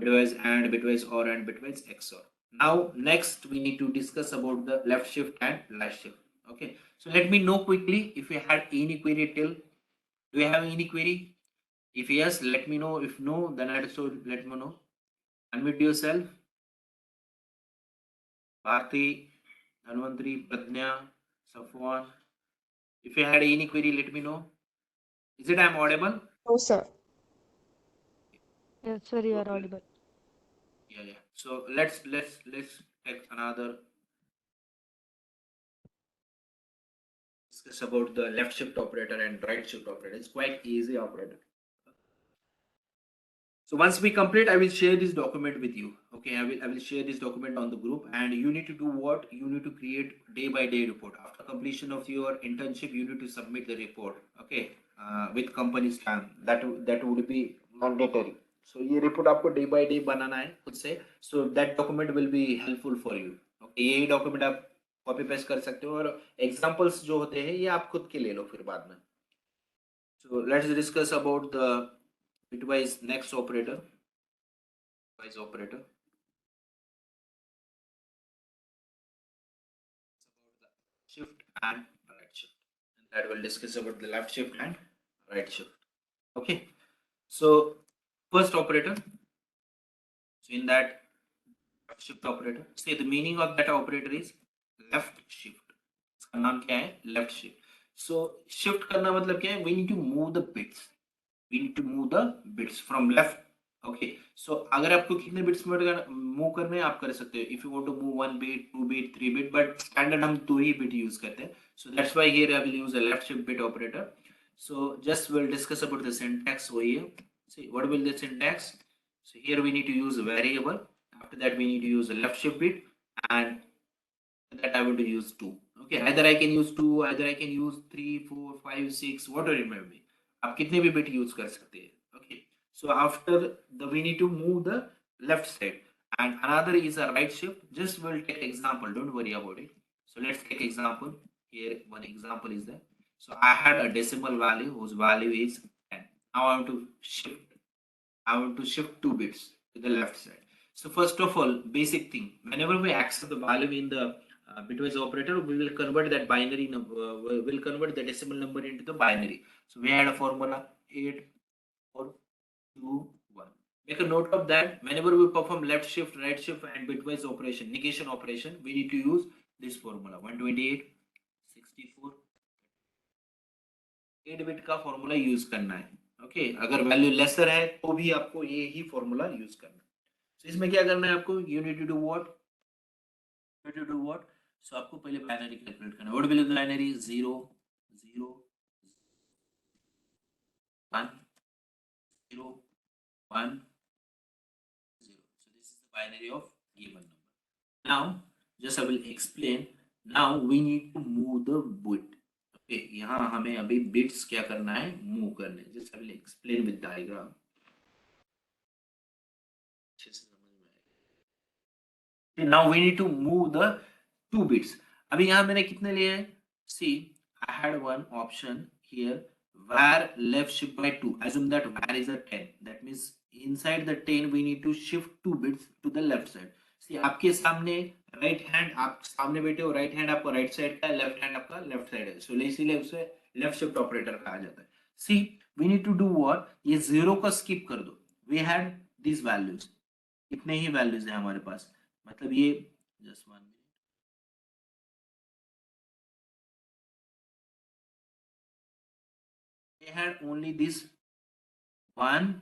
bitwise and bitwise OR and bitwise XOR. Now next we need to discuss about the left shift and right shift. Okay, so let me know quickly if you had any query till. Do you have any query? If yes, let me know. If no, then also let me know. Unmute yourself. Bharti, Dhanvantri, Pradnya, Safwan. If you had any query, let me know. Is it I'm audible? No, sir. Yes, sir, you are Okay. audible. Yeah. So let's take another discuss about the left shift operator and right shift operator. It's quite easy operator. So once we complete, I will share this document with you. Okay, I will share this document on the group, and you need to do what? You need to create day by day report. After completion of your internship, you need to submit the report. Okay, with company stamp. That would be mandatory. So ये report आपको day by day बनाना है खुद से. So that document will be helpful for you. Okay, यही document आप copy paste कर सकते हो, और एग्जांपल्स जो होते हैं ये आप खुद के ले लो फिर बाद में. So let's discuss about the bitwise next operator, bitwise operator. Shift and right shift, and that will discuss about the left shift and right shift. Okay, so first operator, so in that left shift operator, say the meaning of that operator is left shift. इसका नाम क्या है? Left shift. So shift करना मतलब क्या है? We need to move the bits. We need to move the bits from left. Okay. So अगर आपको कितने bits move करने हैं आप कर सकते हो. If you want to move 1 bit, 2 bit, 3 bit, but standard हम 2 ही bit use करते हैं. So that's why here I will use a left shift bit operator. So just we'll discuss about the syntax over here. See what will the syntax? So here we need to use a variable. After that we need to use a left shift bit, and that I want to use 2. Okay, either I can use 2, either I can use 3, 4, 5, 6, whatever it may be. आप कितने भी bit use कर सकते हैं. Okay, so after the we need to move the left side, and another is a right shift. Just we'll take example, don't worry about it. So let's take example. Here one example is there. So I had a decimal value whose value is 10. Now I want to shift 2 bits to the left side. So first of all, basic thing, whenever we accept the value in the bitwise operator, we will convert that binary number, will convert the decimal number into the binary. So we had a formula 8, 4, 2, 1. Make a note of that. Whenever we perform left shift, right shift, and bitwise operation, negation operation, we need to use this formula 128, 64. 8 bit का formula use करना है. Okay, अगर value laser है तो भी आपको ये ही formula use करना है. So, इसमें क्या करना है आपको? You need to do what, you need to do what. So आपको पहले बाइनरी कैलकुलेट करना है. What will be the binary? 0 0 1 0 1 0. So this is the binary of given number. Now just I will explain. Now we need to move the bit. Okay, यहाँ हमें अभी bits क्या करना है? मूव करने. Just I will explain with diagram. अच्छे से समझ में आएगा. Now we need to move the 2 bits. अभी यहाँ मैंने कितने लिए हैं? See, I had one option here where left shift by 2. Assume that where is a 10. That means inside the 10 we need to shift 2 bits to the left side. See, आपके सामने right hand, आप सामने बैठे हो, right hand आपका right side का है, left hand आपका लेफ्ट साइड है. सो इसीलिए उसे लेफ्ट शिफ्ट ऑपरेटर कहा जाता है. See we need to do what? ये जीरो का स्किप कर दो. वी हैड दिस वैल्यूज, इतने ही वैल्यूज है हमारे पास. मतलब ये just 1 minute, they had only this 1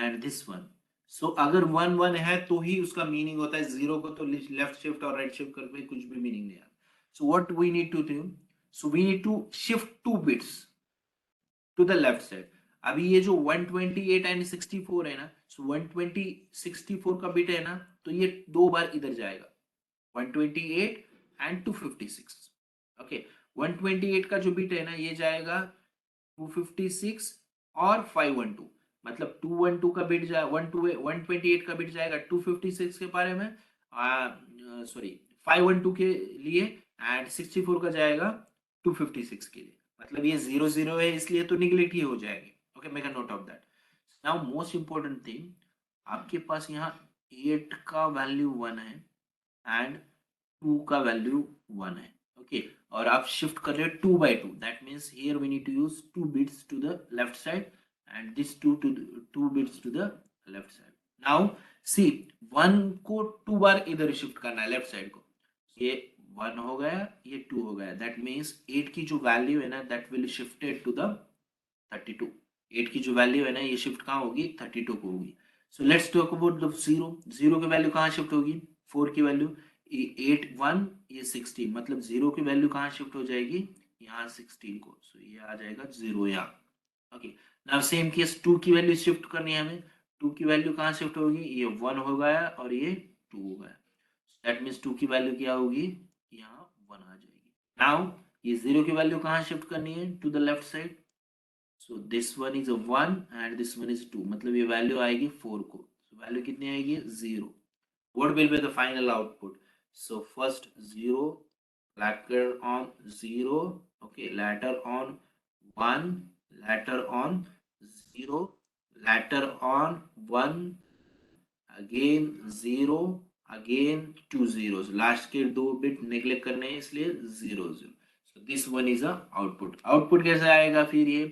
and this one. So अगर 1 1 है तो ही उसका मीनिंग होता है. जीरो को तो लेफ्ट शिफ्ट और राइट शिफ्ट करके कुछ भी मीनिंग नहीं आता. So what we need to do? So we need to shift 2 bits to the left side. अभी ये जो 128 एंड 64 है ना, सो 120 64 का बिट है ना, तो ये दो बार इधर जाएगा. 128 एंड 256. ओके, 128 का जो बिट है ना ये जाएगा 256 और 512. मतलब 212 का बिट जाए 128 का बिट जाएगा 256 के बारे में, सॉरी 512 के लिए, एंड 64 का जाएगा 256 के लिए. मतलब ये 0 0 है इसलिए तो निगलेक्ट ही हो जाएंगे. Okay, make a note of that. Now most important thing, आपके पास यहाँ 8 का वैल्यू 1 है एंड 2 का वैल्यू 1 है. ओके, और आप शिफ्ट कर रहे हो 2 by 2. That means here we need to use 2 bits to the left side and this 2 bits to the left side. Now see 1 को 2 बार इधर शिफ्ट करना है लेफ्ट साइड को. ये 1 हो गया, ये 2 हो गया. दैट मीन्स 8 की जो वैल्यू है ना that will shifted to the 32. 8 की जो वैल्यू है ना ये शिफ्ट कहाँ होगी? 32 को होगी. So let's talk about the 0. 0 की वैल्यू कहाँ शिफ्ट होगी? 4 की वैल्यू 8 1 ये 16, मतलब 0 की वैल्यू कहाँ शिफ्ट हो जाएगी? यहाँ 16 को. सो ये आ जाएगा 0 यहाँ. ओके, नाउ सेम केस 2 की वैल्यू शिफ्ट करनी है हमें. 2 की वैल्यू कहाँ शिफ्ट होगी? ये 1 हो गया और ये 2 हो गया. दैट मीन्स 2 की वैल्यू क्या होगी? यहाँ 1 आ जाएगी. नाउ ये 0 की वैल्यू कहाँ शिफ्ट करनी है? To the left side. So this one is 1 and this one is 2, मतलब ये वैल्यू आएगी 4 को. सो वैल्यू कितनी आएगी? 0. What will be the final output? So first 0 later on 0, okay, later on 1, later on 0, later on 1, again 0, again 2 zeros. Last के दो bit neglect करने हैं इसलिए 0 0. So this one is a output. Output कैसे आएगा फिर ये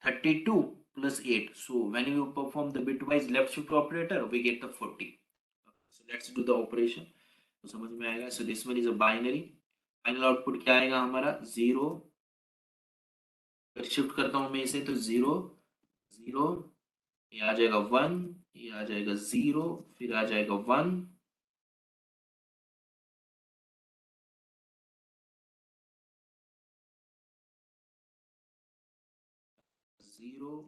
32 plus 8. So when you perform the bitwise left shift operator, we get the 40. So let's do the operation. तो समझ में आएगा. So this one is a binary. Final output क्या आएगा हमारा 0. अगर शिफ्ट करता हूँ मैं इसे तो 0 0, ये आ जाएगा 1, ये आ जाएगा 0, फिर आ जाएगा 1, 0.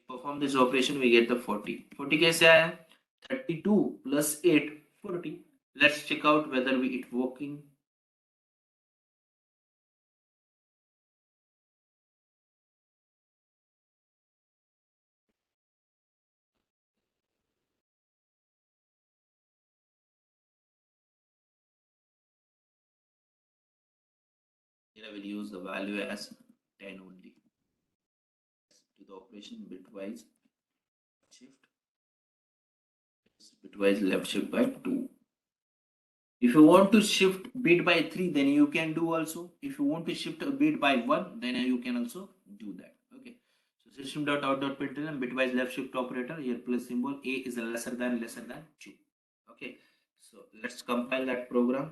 Perform this operation, we get the 40. 40 कैसे आया? 32 plus 8, 40. Let's check out whether it working. Here I will use the value as 10 only. To the operation bitwise shift, bitwise left shift by 2. If you want to shift bit by 3, then you can do also. If you want to shift a bit by 1, then you can also do that. Okay. So system.out.println bitwise left shift operator. Here plus symbol a is lesser than 2. Okay. So let's compile that program.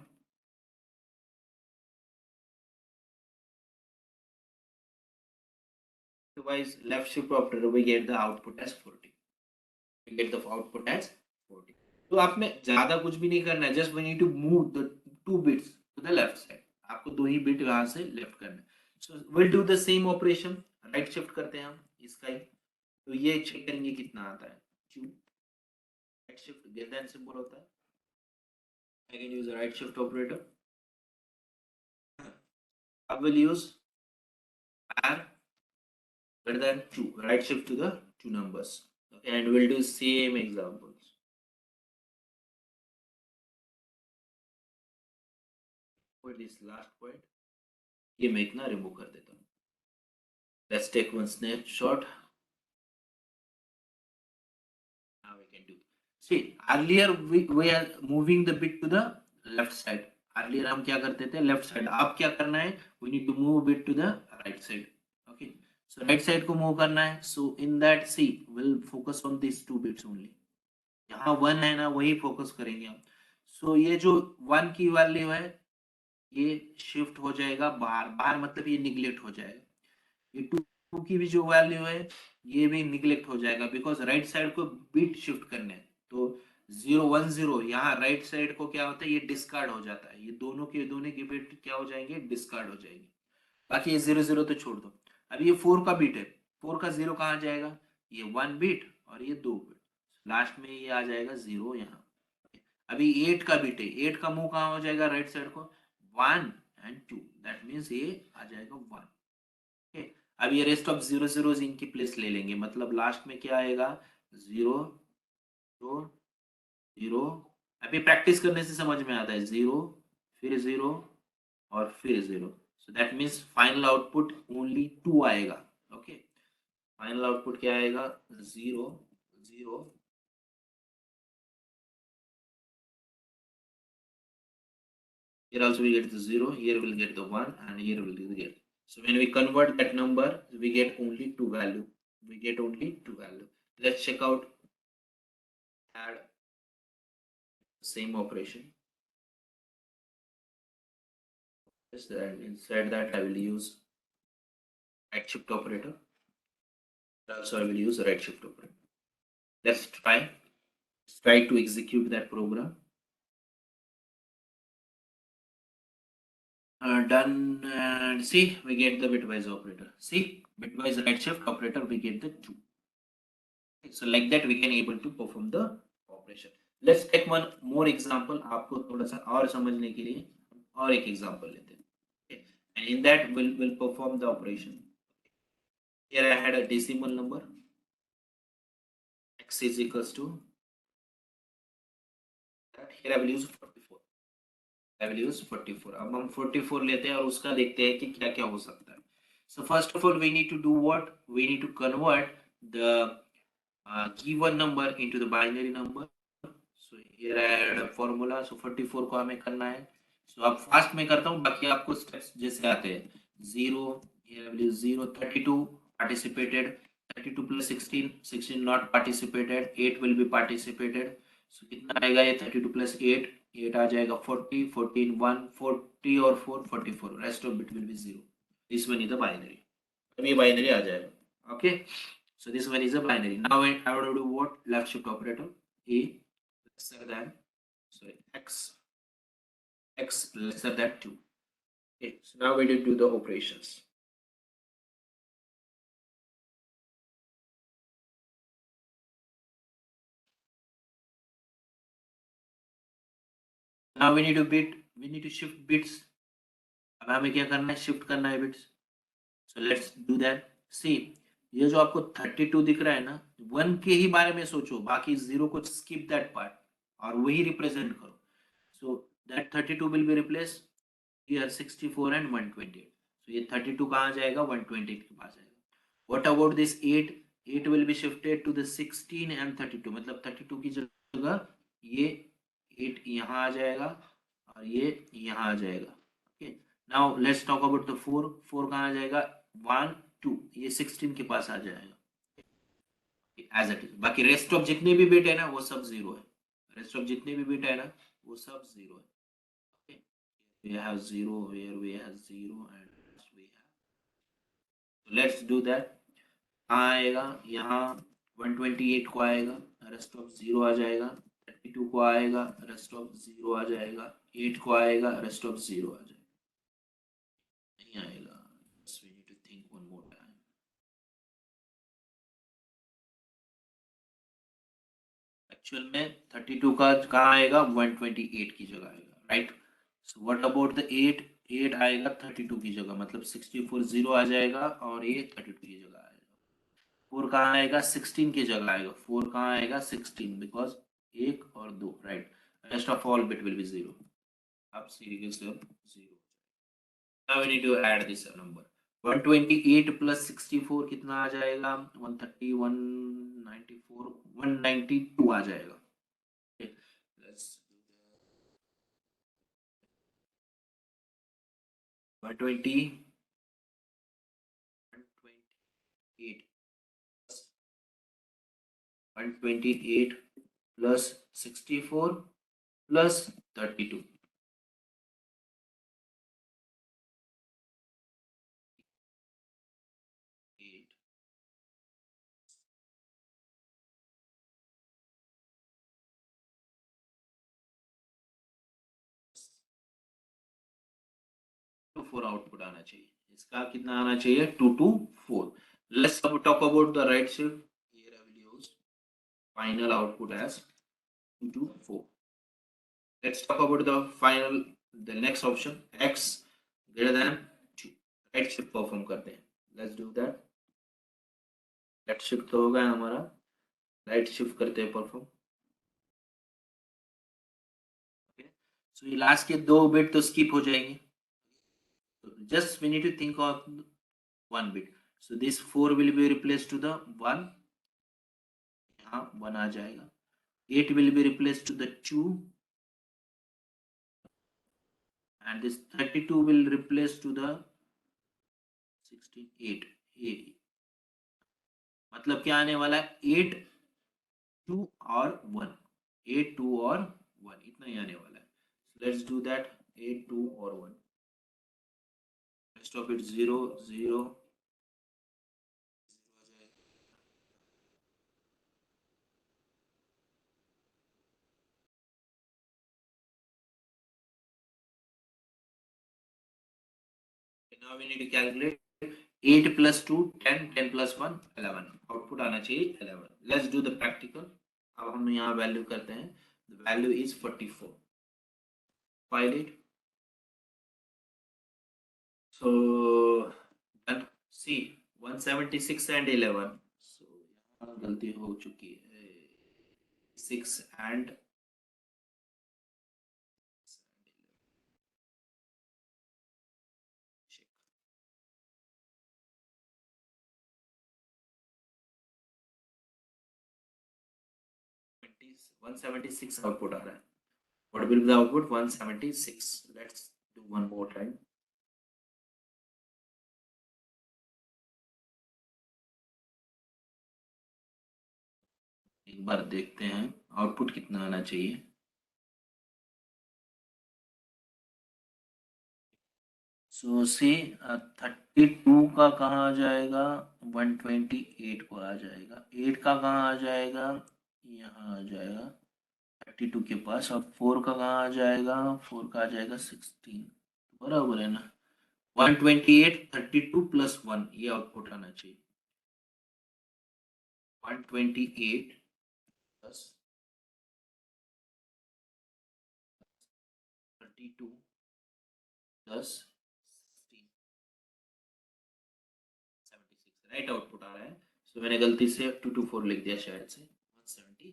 Bitwise left shift operator, we get the output as 40. We get the output as 40. तो आपने ज्यादा कुछ भी नहीं करना है. Just we need to move the 2 bits to the left side. आपको 2 ही bit यहाँ से लेफ्ट करना है. So we'll do the same operation. Right shift करते हैं हम इसका ही. तो ये चेक करेंगे कितना आता है. Q right shift greater than symbol होता है. I can use a right shift operator. I will use R greater than 2. Right shift to the 2 numbers. Okay, and we'll do same examples. For this last point, ये मैं इतना remove कर देता हूँ. Let's take one snapshot. Now we can do. See, earlier we are moving the bit to the left side. Earlier हम क्या करते थे left side. अब क्या करना है? We need to move it to the right side. Okay. So right side को move करना है. So in that, see, we'll focus on these 2 bits only. यहाँ 1 है ना, वही फोकस करेंगे हम. So ये जो 1 की वैल्यू है, ये शिफ्ट हो जाएगा बाहर. बाहर मतलब ये निगलेक्ट हो जाएगा. ये 2 की भी जो वैल्यू है, ये भी निगलेक्ट हो जाएगा बिकॉज राइट साइड को बिट शिफ्ट करने हैं. तो 0 1 0 यहाँ राइट साइड को क्या होता है, ये डिस्कार्ड हो जाता है. ये दोनों के बिट क्या हो जाएंगे, डिस्कार्ड हो जाएंगे. बाकी ये 0 0 तो छोड़ दो. अब ये 4 का बिट है. 4 का 0 कहाँ जाएगा, ये 1 बिट और ये 2 बिट. लास्ट में ये आ जाएगा 0 यहाँ. अभी 8 का बिट है. 8 का मुंह कहाँ हो जाएगा, राइट साइड को 1 एंड 2. दैट मीन्स ये आ जाएगा 1. Okay. अब ये रेस्ट ऑफ 0 0 इनकी प्लेस ले लेंगे. मतलब लास्ट में क्या आएगा, 0 0 0. अभी प्रैक्टिस करने से समझ में आता है. 0 फिर 0 और फिर 0. So that means final output only 2 आएगा. ओके. फाइनल आउटपुट क्या आएगा, 0 0. Here also we get the 0, here we'll get the 1, and here we'll get. So when we convert that number, we get only 2 value. We get only 2 value. Let's check out, add same operation. Yes, and inside that I will use right shift operator. Also I will use right shift operator. Let's try. Let's try to execute that program. Done, and see, we get the bitwise operator. See, bitwise right shift operator, we get the 2. So like that we can able to perform the operation. Let's take one more example. आपको थोड़ा सा और समझने के लिए और एक example लेते हैं. Okay. And in that we'll perform the operation. Here I had a decimal number. X is equals to that. Here I will use 44. I will use 44. अब हम 44 लेते हैं और उसका देखते हैं कि क्या क्या हो सकता है. So first of all we need to do what? We need to convert the given number into the binary number. So here I add a formula. So 44 को हमें करना है. So अब फास्ट में करता हूँ, बाकी आपको स्टेप्स जैसे आते हैं. 0, here I will use 0, 32 participated, 32 plus 16, 16 not participated, 8 will be participated. So कितना आएगा ये 32 plus 8, 8 आ जाएगा 40, 14 1, 40 और 4 44. Rest of bit will be 0. This one is the binary. अब ये binary आ जाएगा. Okay. So this one is a binary. Now I have to do what? Left shift operator. A lesser than, sorry, x lesser than 2. Okay. So now we need to do the operations. Now we need to shift bits. अब हमें क्या करना है? Shift करना है bits. So let's do that. See, ये जो आपको 32 दिख रहा है ना, 1 के ही बारे में सोचो, बाकी 0 को स्किप दैट पार्ट और वही रिप्रेजेंट करो. So that 32 will be replace here 64 and 128. So ये 32 कहाँ जाएगा? 128 के पास जाएगा. What about this 8? 8 will be shifted to the 16 and 32. मतलब 32 की जगह ये 8 यहाँ आ जाएगा और ये यहाँ आ जाएगा. Okay. Now let's talk about the 4. 4 कहाँ आ जाएगा? 1 2, ये 16 के पास आ जाएगा एज इट इज. बाकी रेस्ट ऑफ जितने भी बिट है ना वो सब 0 है. रेस्ट ऑफ जितने भी बिट है ना वो सब 0 है. Okay. we have 0 here, we have 0 and we have. So let's do that. कहाँ आएगा? यहाँ 128 को आएगा, रेस्ट ऑफ 0 आ जाएगा. 32 को आएगा, रेस्ट ऑफ 0 आ जाएगा. 8 को आएगा, रेस्ट ऑफ 0 आ जाएगा. नहीं आएगा. we need to think one more time. Actual में 32 का कहाँ आएगा? 128 की जगह आएगा, right. So what about the 8? 8 आएगा 32 की जगह, मतलब 64 0 आ जाएगा और ये 32 की जगह आएगा. 4 कहाँ आएगा? 16 की जगह आएगा. 4 कहाँ आएगा? 16, बिकॉज 1 और 2, right. Rest of all bit will be 0. अब series 0. Now we need to add this number. 128 plus 64 कितना आ जाएगा? 130, 194, 192 आ जाएगा. Okay. Let's do that. 120, 128 plus 128 plus 64 plus 32. 8 to 4 output आना चाहिए. इसका कितना आना चाहिए? 2 to 4. Let's talk about the right shift. Here I will use final output as 2 to 4. Let's talk about the next option, x greater than 2. Right shift perform करते हैं. Let's do that. Right shift तो होगा हमारा. Right shift करते हैं perform. Okay. So ये last के 2 bit तो स्किप हो जाएंगे. Just we need to think of 1 bit. So this 4 will be replaced to the 1. यहाँ 1 आ जाएगा. 8 will be replaced to the 2 and this 32 will replace to the 16, 8. मतलब क्या आने वाला है? 8 2 और 1. 8 2 और 1 इतना ही आने वाला है. Let's do that. 8 2 और 1. Rest of it 0 0. Now we need to calculate 8 plus 2 10, 10 plus 1 11. Output आना चाहिए 11. Let's do the practical. अब हम यहाँ वैल्यू करते हैं. The value is 44. File it. So then see 176 and 11. So यहाँ गलती हो चुकी है. 6 and 176 आउटपुट आ रहा है. What will be the output? 176. Let's do one more time. एक बार देखते हैं आउटपुट कितना आना चाहिए. सो सी 32 का कहाँ आ जाएगा, 128 को आ जाएगा, 8 का कहाँ आ जाएगा, यहाँ आ जाएगा 32 के पास, और 4 का कहाँ आ जाएगा, 4 का आ जाएगा 16. बराबर है ना. 128 32 प्लस 1 ये आउटपुट आना चाहिए. 128 प्लस 32 प्लस 76 राइट आउटपुट आ रहा है. सो मैंने गलती से 224 लिख दिया शायद से. 176.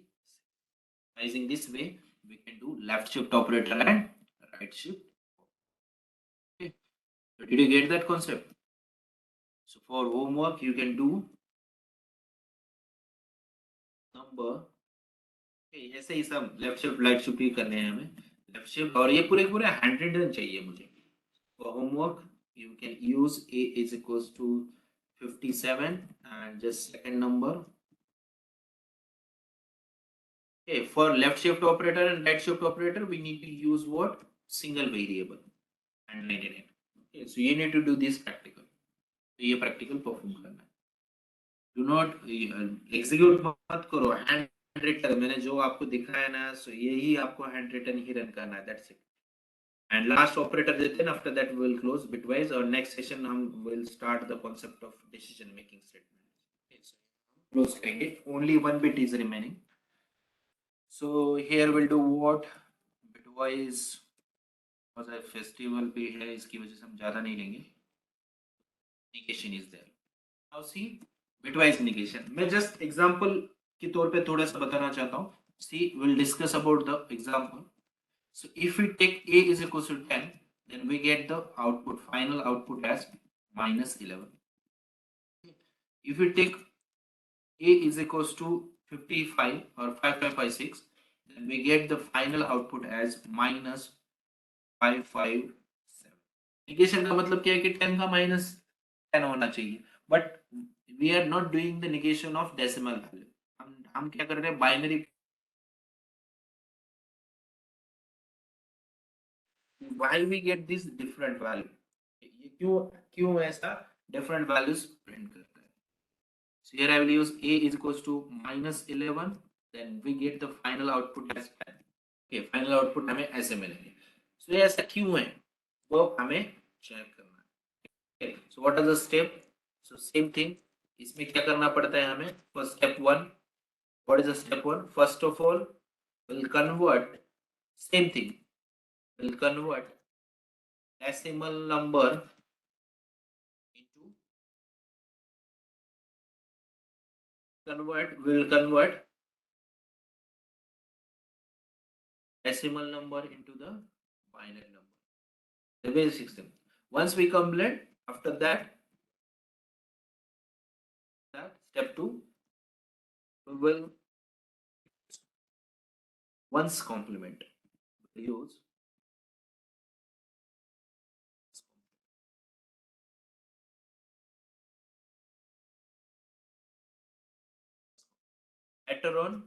Using this way we can do left shift operator and right shift. Okay, so did you get that concept? So for homework you can do number. Okay, ऐसे ही सब लेफ्ट शिफ्ट राइट शिफ्ट ही करने हैं हमें. Left shift और ये पूरे पूरे hand written चाहिए मुझे. For homework you can use a is equals to 57 and just second number. Okay, for left shift operator and right shift operator we need to use what? Single variable and 99. Okay, so you need to do this practical. तो ये practical perform करना है. Do not execute मत करो, hand written मैंने जो आपको दिखाया ना, सो यही आपको हैंड रिटन ही रन करना है. That's it. And last operator देते हैं, after that we will close bitwise, और नेक्स्ट सेशन हम will start the concept of decision making statement. Close करेंगे. Only one bit is remaining. So here will do what bitwise festival भी है, इसकी वजह से हम ज्यादा नहीं लेंगे. Negation is there. Now see bitwise negation. मैं जस्ट एग्जांपल के तौर पे थोड़ा सा बताना चाहता हूँ. सी will discuss about the example. So if we take a is equals to 10, then we get the output, final output as minus 11. If we take a is equals to 55 or 5556, then we get the final output as minus 557. Negation का मतलब क्या है कि 10 का minus 10 होना चाहिए. But we are not doing the negation of decimal value. हम क्या कर रहे हैं, binary. Why we get this different value? ये क्यों क्यों ऐसा different values print करता है? So here I will use a is equals to minus 11, then we get the final output as 10. Okay, final output हमें ऐसे मिलेंगे. So ये ऐसा क्यों है वो हमें चेक करना है. Okay, so what are the step? So same thing. इसमें क्या करना पड़ता है हमें? First step 1. What is the step 1? First of all, we'll convert same thing. We'll convert decimal number into we'll convert decimal number into the binary number. The basic system. Once we complete, after that step 2, we will ones complement. We'll use later on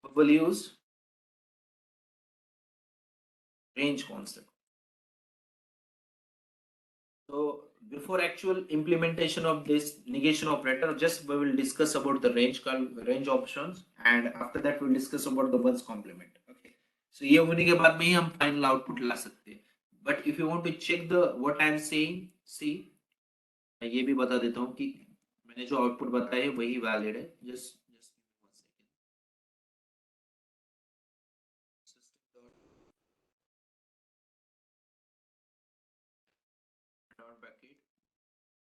we will use range concept. So before actual implementation of this negation operator, just we will discuss about the range options, and after that we'll discuss about the ones complement. Okay. So ये होने के बाद में ही हम final output ला सकते हैं. But if you want to check the what I am saying, see, मैं ये भी बता देता हूँ कि मैंने जो आउटपुट बताया है वही वैलिड है. Just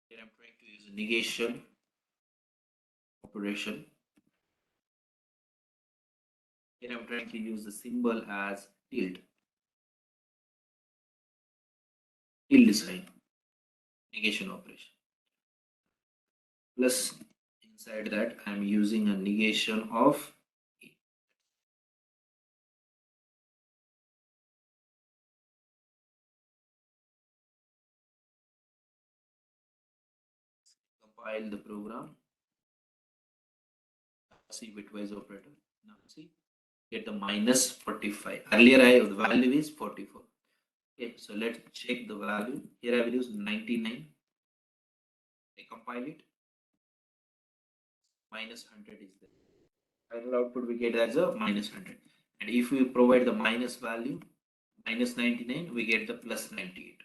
here I'm trying to use a negation operation. Here I'm trying to use the symbol as tilde sign, negation operation. Plus inside that I'm using a negation of A. compile the program. See bitwise operator. Now see, get the minus 45. Earlier the value is 44. Okay, so let's check the value. Here I will use 99. I compile it. Minus 100 is there. Final output we get as a minus 100. And if we provide the minus value, minus 99, we get the plus 98.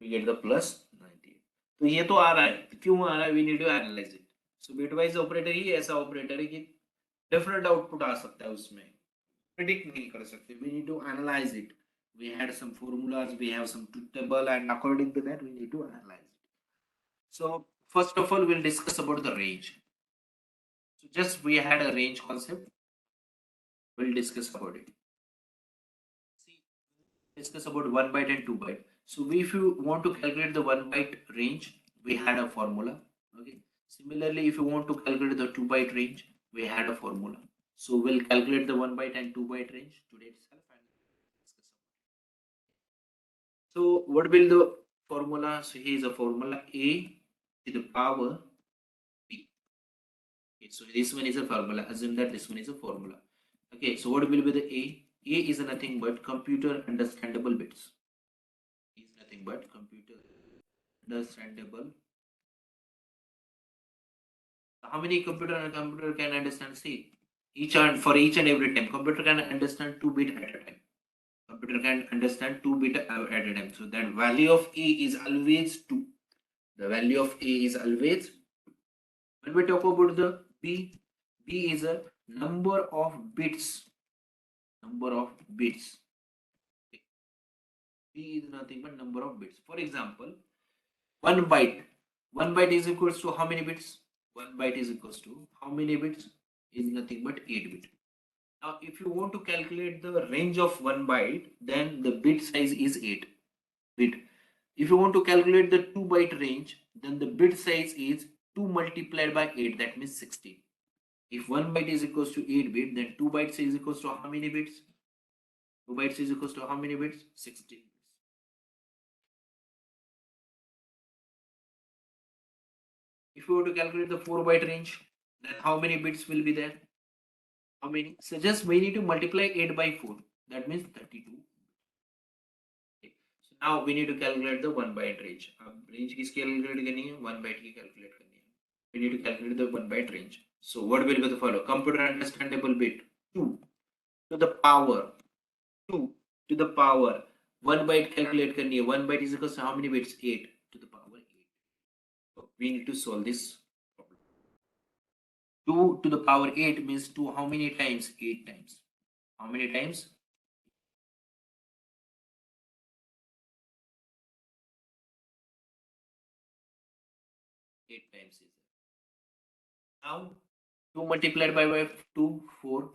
We get the plus 98. तो ये तो आ रहा है, क्यों आ रहा है? We need to analyze it. So bitwise operator ही ऐसा operator है कि different output आ सकता है उसमें, predict नहीं कर सकते. We need to analyze it. We had some formulas, we have some truth table, and according to that we need to analyze it. So first of all, we'll discuss about the range. So just we had a range concept. We'll discuss about it. See, discuss about 1 byte and 2 byte. So if you want to calculate the 1 byte range, we had a formula. Okay. Similarly, if you want to calculate the 2 byte range, we had a formula. So we'll calculate the 1 byte and 2 byte range today itself and discuss about it. So what will the formula? So here is a formula: a to the power b. Okay, so this one is a formula. Assume that this one is a formula. Okay, so what will be the a? A is nothing but computer understandable bits. Is nothing but computer understandable. How many computer can understand? See, each and for each and every time, computer can understand 2 bit at a time. Computer can understand 2 bit at a time. So that value of a is always 2. The value of a is always. When we talk about the b, b is a number of bits. Number of bits. B is nothing but number of bits. For example, 1 byte. 1 byte is equals to how many bits? 1 byte is equals to how many bits? Is nothing but 8 bit. Now, if you want to calculate the range of 1 byte, then the bit size is 8 bit. If you want to calculate the 2 byte range, then the bit size is 2 multiplied by 8, that means 16. If 1 byte is equals to 8 bit, then 2 bytes is equals to how many bits? 2 bytes is equals to how many bits? 16 bits. If you want to calculate the 4 byte range, then how many bits will be there? How many? So just we need to multiply 8 by 4. That means 32. Okay. So now we need to calculate the 1 byte range. अब range किसकी calculate करनी है? 1 byte की calculate करनी है. We need to calculate the 1 byte range. So what will be the follow? Computer understandable bit 2 to the power 2 to the power 1 byte calculate करनी है. 1 byte is equal to how many bits? 8 to the power 8. So we need to solve this problem. 2 to the power 8 means 2 how many times? 8 times. How many times? 8 times is there. Now 2 multiplied by 2, 4.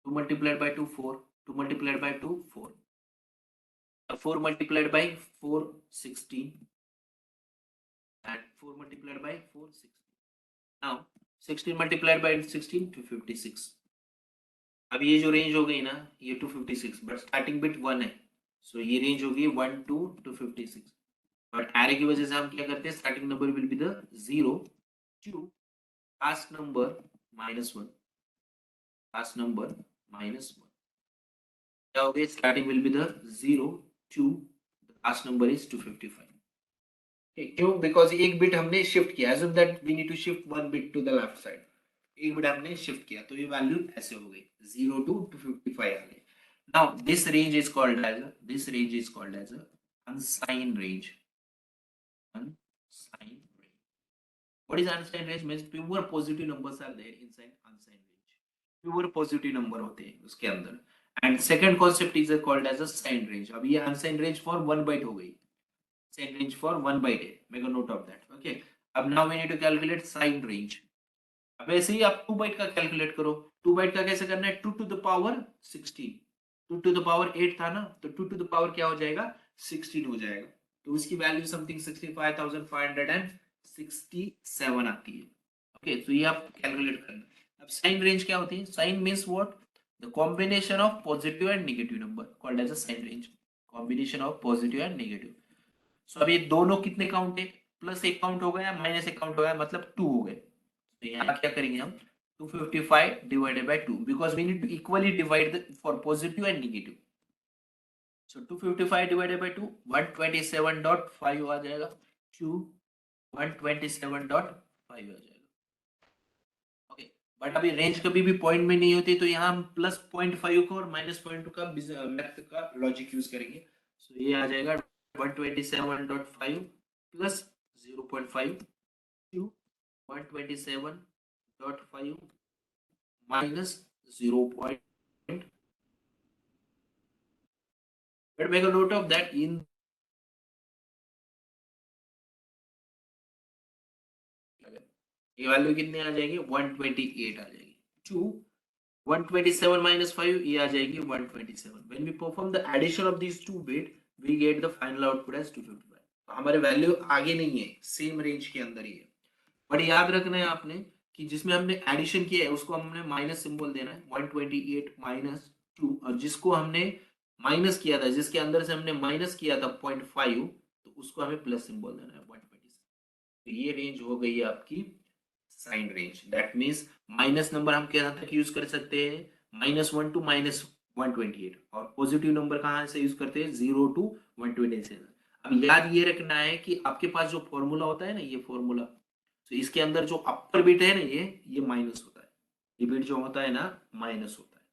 2 multiplied by 2, 4. 2 multiplied by 2, 4. 4 multiplied by 4, 16. And 4 multiplied by 4, 16. Now 16 multiplied by 16, 256. अब ये जो range हो गई ना, ये 256, but starting bit 1 है, सो ये range होगी 1 to 256. बट एरे की वजह से हम क्या करते हैं, starting number will be the 0 2 last number -1. Last number -1 क्या हो गया, starting will be the 0 2 last number is 255. क्यों? बिकॉज एक बिट हमने शिफ्ट किया, assume that we need to shift one bit to the left side. एक bit हमने shift किया तो ये वैल्यू ऐसे हो गई 0 to 255 आ गई. Now this range is called as a unsigned range. Unsigned range. What is unsigned range? Means pure positive numbers are there inside unsigned range. Pure positive number होते हैं उसके अंदर. And second concept is called as a signed range. अब ये unsigned range for 1 byte हो गई. Signed range for 1 byte है. Make a note of that. Okay. अब now we need to calculate signed range. अब ऐसे ही आप 2 बाइट का कैलकुलेट करो. 2 बाइट का कैसे करना है? 2 to the power 16. 2 to the power 8 था ना, तो 2 to the power क्या हो जाएगा? 16 हो जाएगा. तो उसकी वैल्यू समथिंग 65,567 आती है. ओके, तो ये आप कैलकुलेट करना. अब साइन रेंज क्या होती है? Sign means what? The combination of positive and negative number called as a sign range. Combination of positive and negative. So अब ये दोनों कितने काउंट है, प्लस एक काउंट हो गया माइनस एक काउंट हो गया, मतलब 2 हो गए। तो यहाँ क्या करेंगे हम, 255 divided by 2 because we need to equally divide for positive and negative. So 255 divided by 2 127.5 आ जाएगा, q 127.5 आ जाएगा। ओके, बट अभी रेंज कभी भी पॉइंट में नहीं होती, तो यहाँ हम प्लस 0.5 का और माइनस 0.2 का मैथ का लॉजिक यूज करेंगे। सो ये आ जाएगा 127.5 plus 0.5 q 127.5 minus 0. But make a note of that in ये वैल्यू कितनी आ जाएगी, 128 आ जाएगी। 2 127 minus 5 ये आ जाएगी 127। When we perform the addition of these two bit, we get the final output as 255। तो हमारे वैल्यू आगे नहीं है, सेम रेंज के अंदर ही है। बट याद रखना है आपने कि जिसमें हमने एडिशन किया है उसको हमने माइनस सिंबल देना है, 128 माइनस 2, और जिसको हमने माइनस किया था, जिसके अंदर से हमने माइनस किया था 0.5, तो उसको हमें प्लस सिंबल देना है 127। तो ये रेंज हो गई है आपकी sign range. That means minus number हम क्या तक यूज कर सकते हैं, -1 टू -128, और पॉजिटिव नंबर कहाँ से यूज करते हैं, 0 टू 127। अब याद ये रखना है कि आपके पास जो फॉर्मूला होता है ना, ये फॉर्मूला, तो इसके अंदर जो अपर बिट है ना, ये माइनस होता है, ये बिट जो होता है ना माइनस होता है।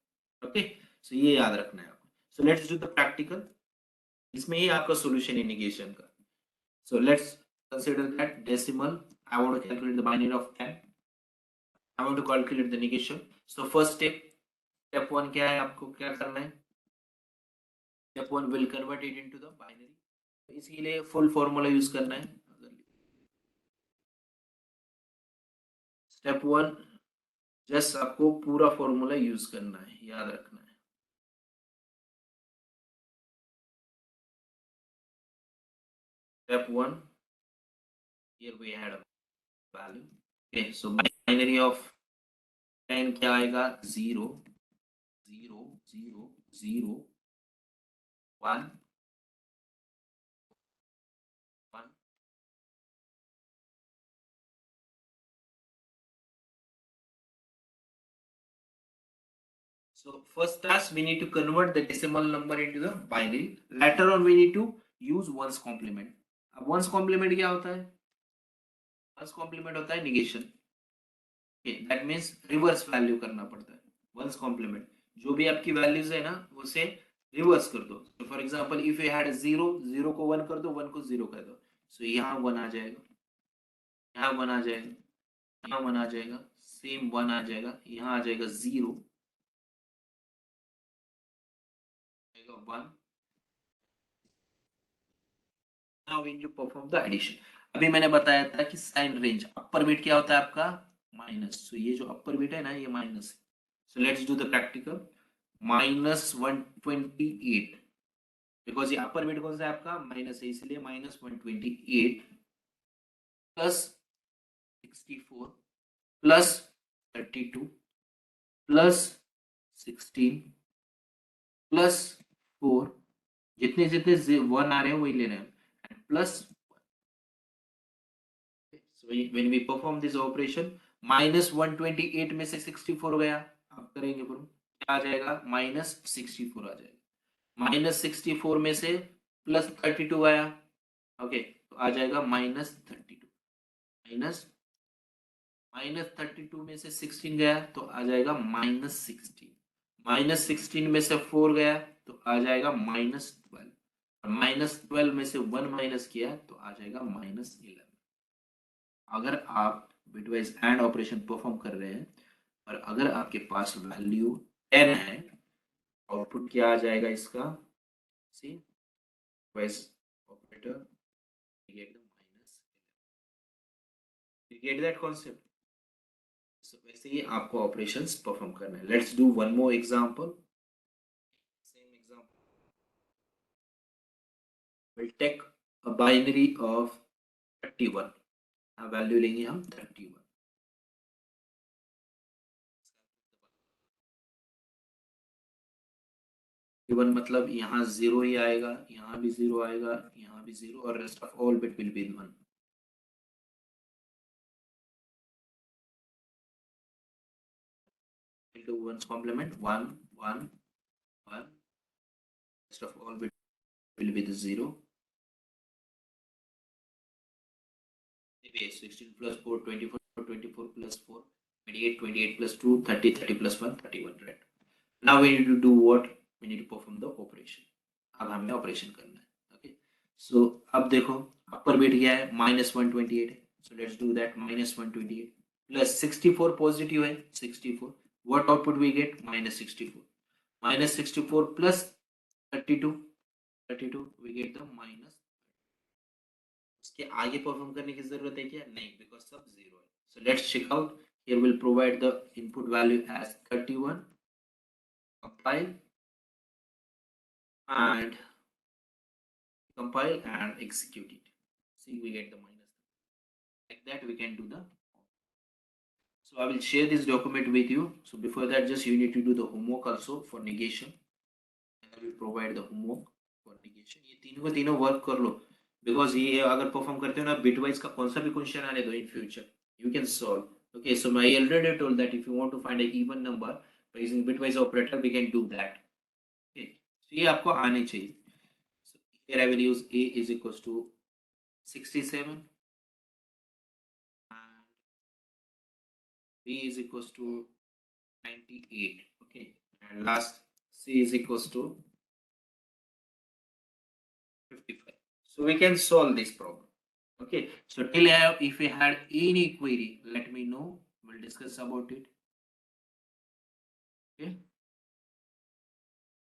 ओके, सो ये याद रखना है आपको। So let's do the practical, इसमें ही आपका सॉल्यूशन है नेगेशन का। So let's consider that decimal, I want to calculate the binary of 10, I want to calculate the negation. So first step, step 1 क्या है, आपको क्या करना है, step 1 will convert it into the binary, इसीलिए full formula use करना है। Step 1 just आपको पूरा फॉर्मूला यूज करना है, याद रखना है। Step 1, here we had a value. Okay, so binary of 10 क्या आएगा, 0 0 0 0 1 1। So first task we need to convert the decimal number into the binary. Later on we need to use ones complement. अब ones complement क्या होता है, ones complement होता है negation। Okay, that means reverse value करना पड़ता है। ones complement जो भी आपकी values है ना, उसे रिवर्स कर दो। तो for example if you had 0, 0 को 1 कर दो, 1 को 0 कर दो, सो यहाँ 1 आ जाएगा, यहाँ 1 आ जाएगा, यहाँ 1 आ जाएगा, सेम 1 आ जाएगा, यहाँ आ जाएगा 0 1। Now when you perform the addition, अभी मैंने बताया था कि साइन रेंज अपर बिट क्या होता है आपका, माइनस। सो ये जो अपर बिट है ना, ये माइनस है। So let's do the practical, -128, because ये अपर बिट कौन सा है आपका, माइनस है, इसलिए -128 प्लस 64 प्लस 32 प्लस 16 प्लस 4, जितने जितने 1 आ रहे हैं वही ले रहे हैं, plus. So when we perform this operation, -128 में से 64 गया, आप करेंगे प्रूफ, क्या आ जाएगा, -64 आ जाएगा। -64 में से +32 आया, ओके, तो आ जाएगा -32। माइनस -32 में से 16 गया तो आ जाएगा -16। -16 में से 4 गया तो आ जाएगा -12, और -12 में से 1 माइनस किया तो आ जाएगा -11। अगर आप बिटवाइज एंड ऑपरेशन परफॉर्म कर रहे हैं और अगर आपके पास वैल्यू 10 है, आउटपुट क्या आ जाएगा इसका, see bitwise operator, get the minus, you get that concept. So वैसे ही आपको ऑपरेशंस परफॉर्म करना है। Let's do one more example, same example, will take a binary of 31, value लेंगे हम 31। 31 मतलब यहाँ 0 ही आएगा, यहाँ भी 0 आएगा, यहाँ भी 0 और rest of all bit will be 1. Into 1's complement 1 1 1. Rest of all bit will be the 0. Anyway, 16 plus 4 24, 24 plus 4 28, 28 plus 2 30, 30 plus 1 31, right? Now we need to do what? We need to perform the operation. अब हमें operation करना है. Okay, सो अब देखो अपर bit क्या है, -128 है. So let's do that. -128 plus 64 positive है, 64. What output we get? -64. -64 plus 32, 32 we get the minus. उसके आगे परफॉर्म करने की जरूरत है क्या? नहीं, बिकॉज सब जीरो है. So let's check out. Here will provide the input value as 31. compile and execute it. See, we get the minus. Like that we can do the. So I will share this document with you. So before that, just you need to do the homework also for negation, and I will provide the homework for negation. ये तीनों का तीनों work कर लो, because ये अगर perform करते हो ना bitwise का कौन सा भी question आने दो in future, you can solve. Okay, so I already told that if you want to find a even number by using bitwise operator, we can do that. Okay, so ये आपको आने चाहिए. So here I will use a is equals to 67 and b is equals to 98. Okay, and last c is equals to 55. So we can solve this problem. Okay, so till if we had any query, let me know. We'll discuss about it. Okay.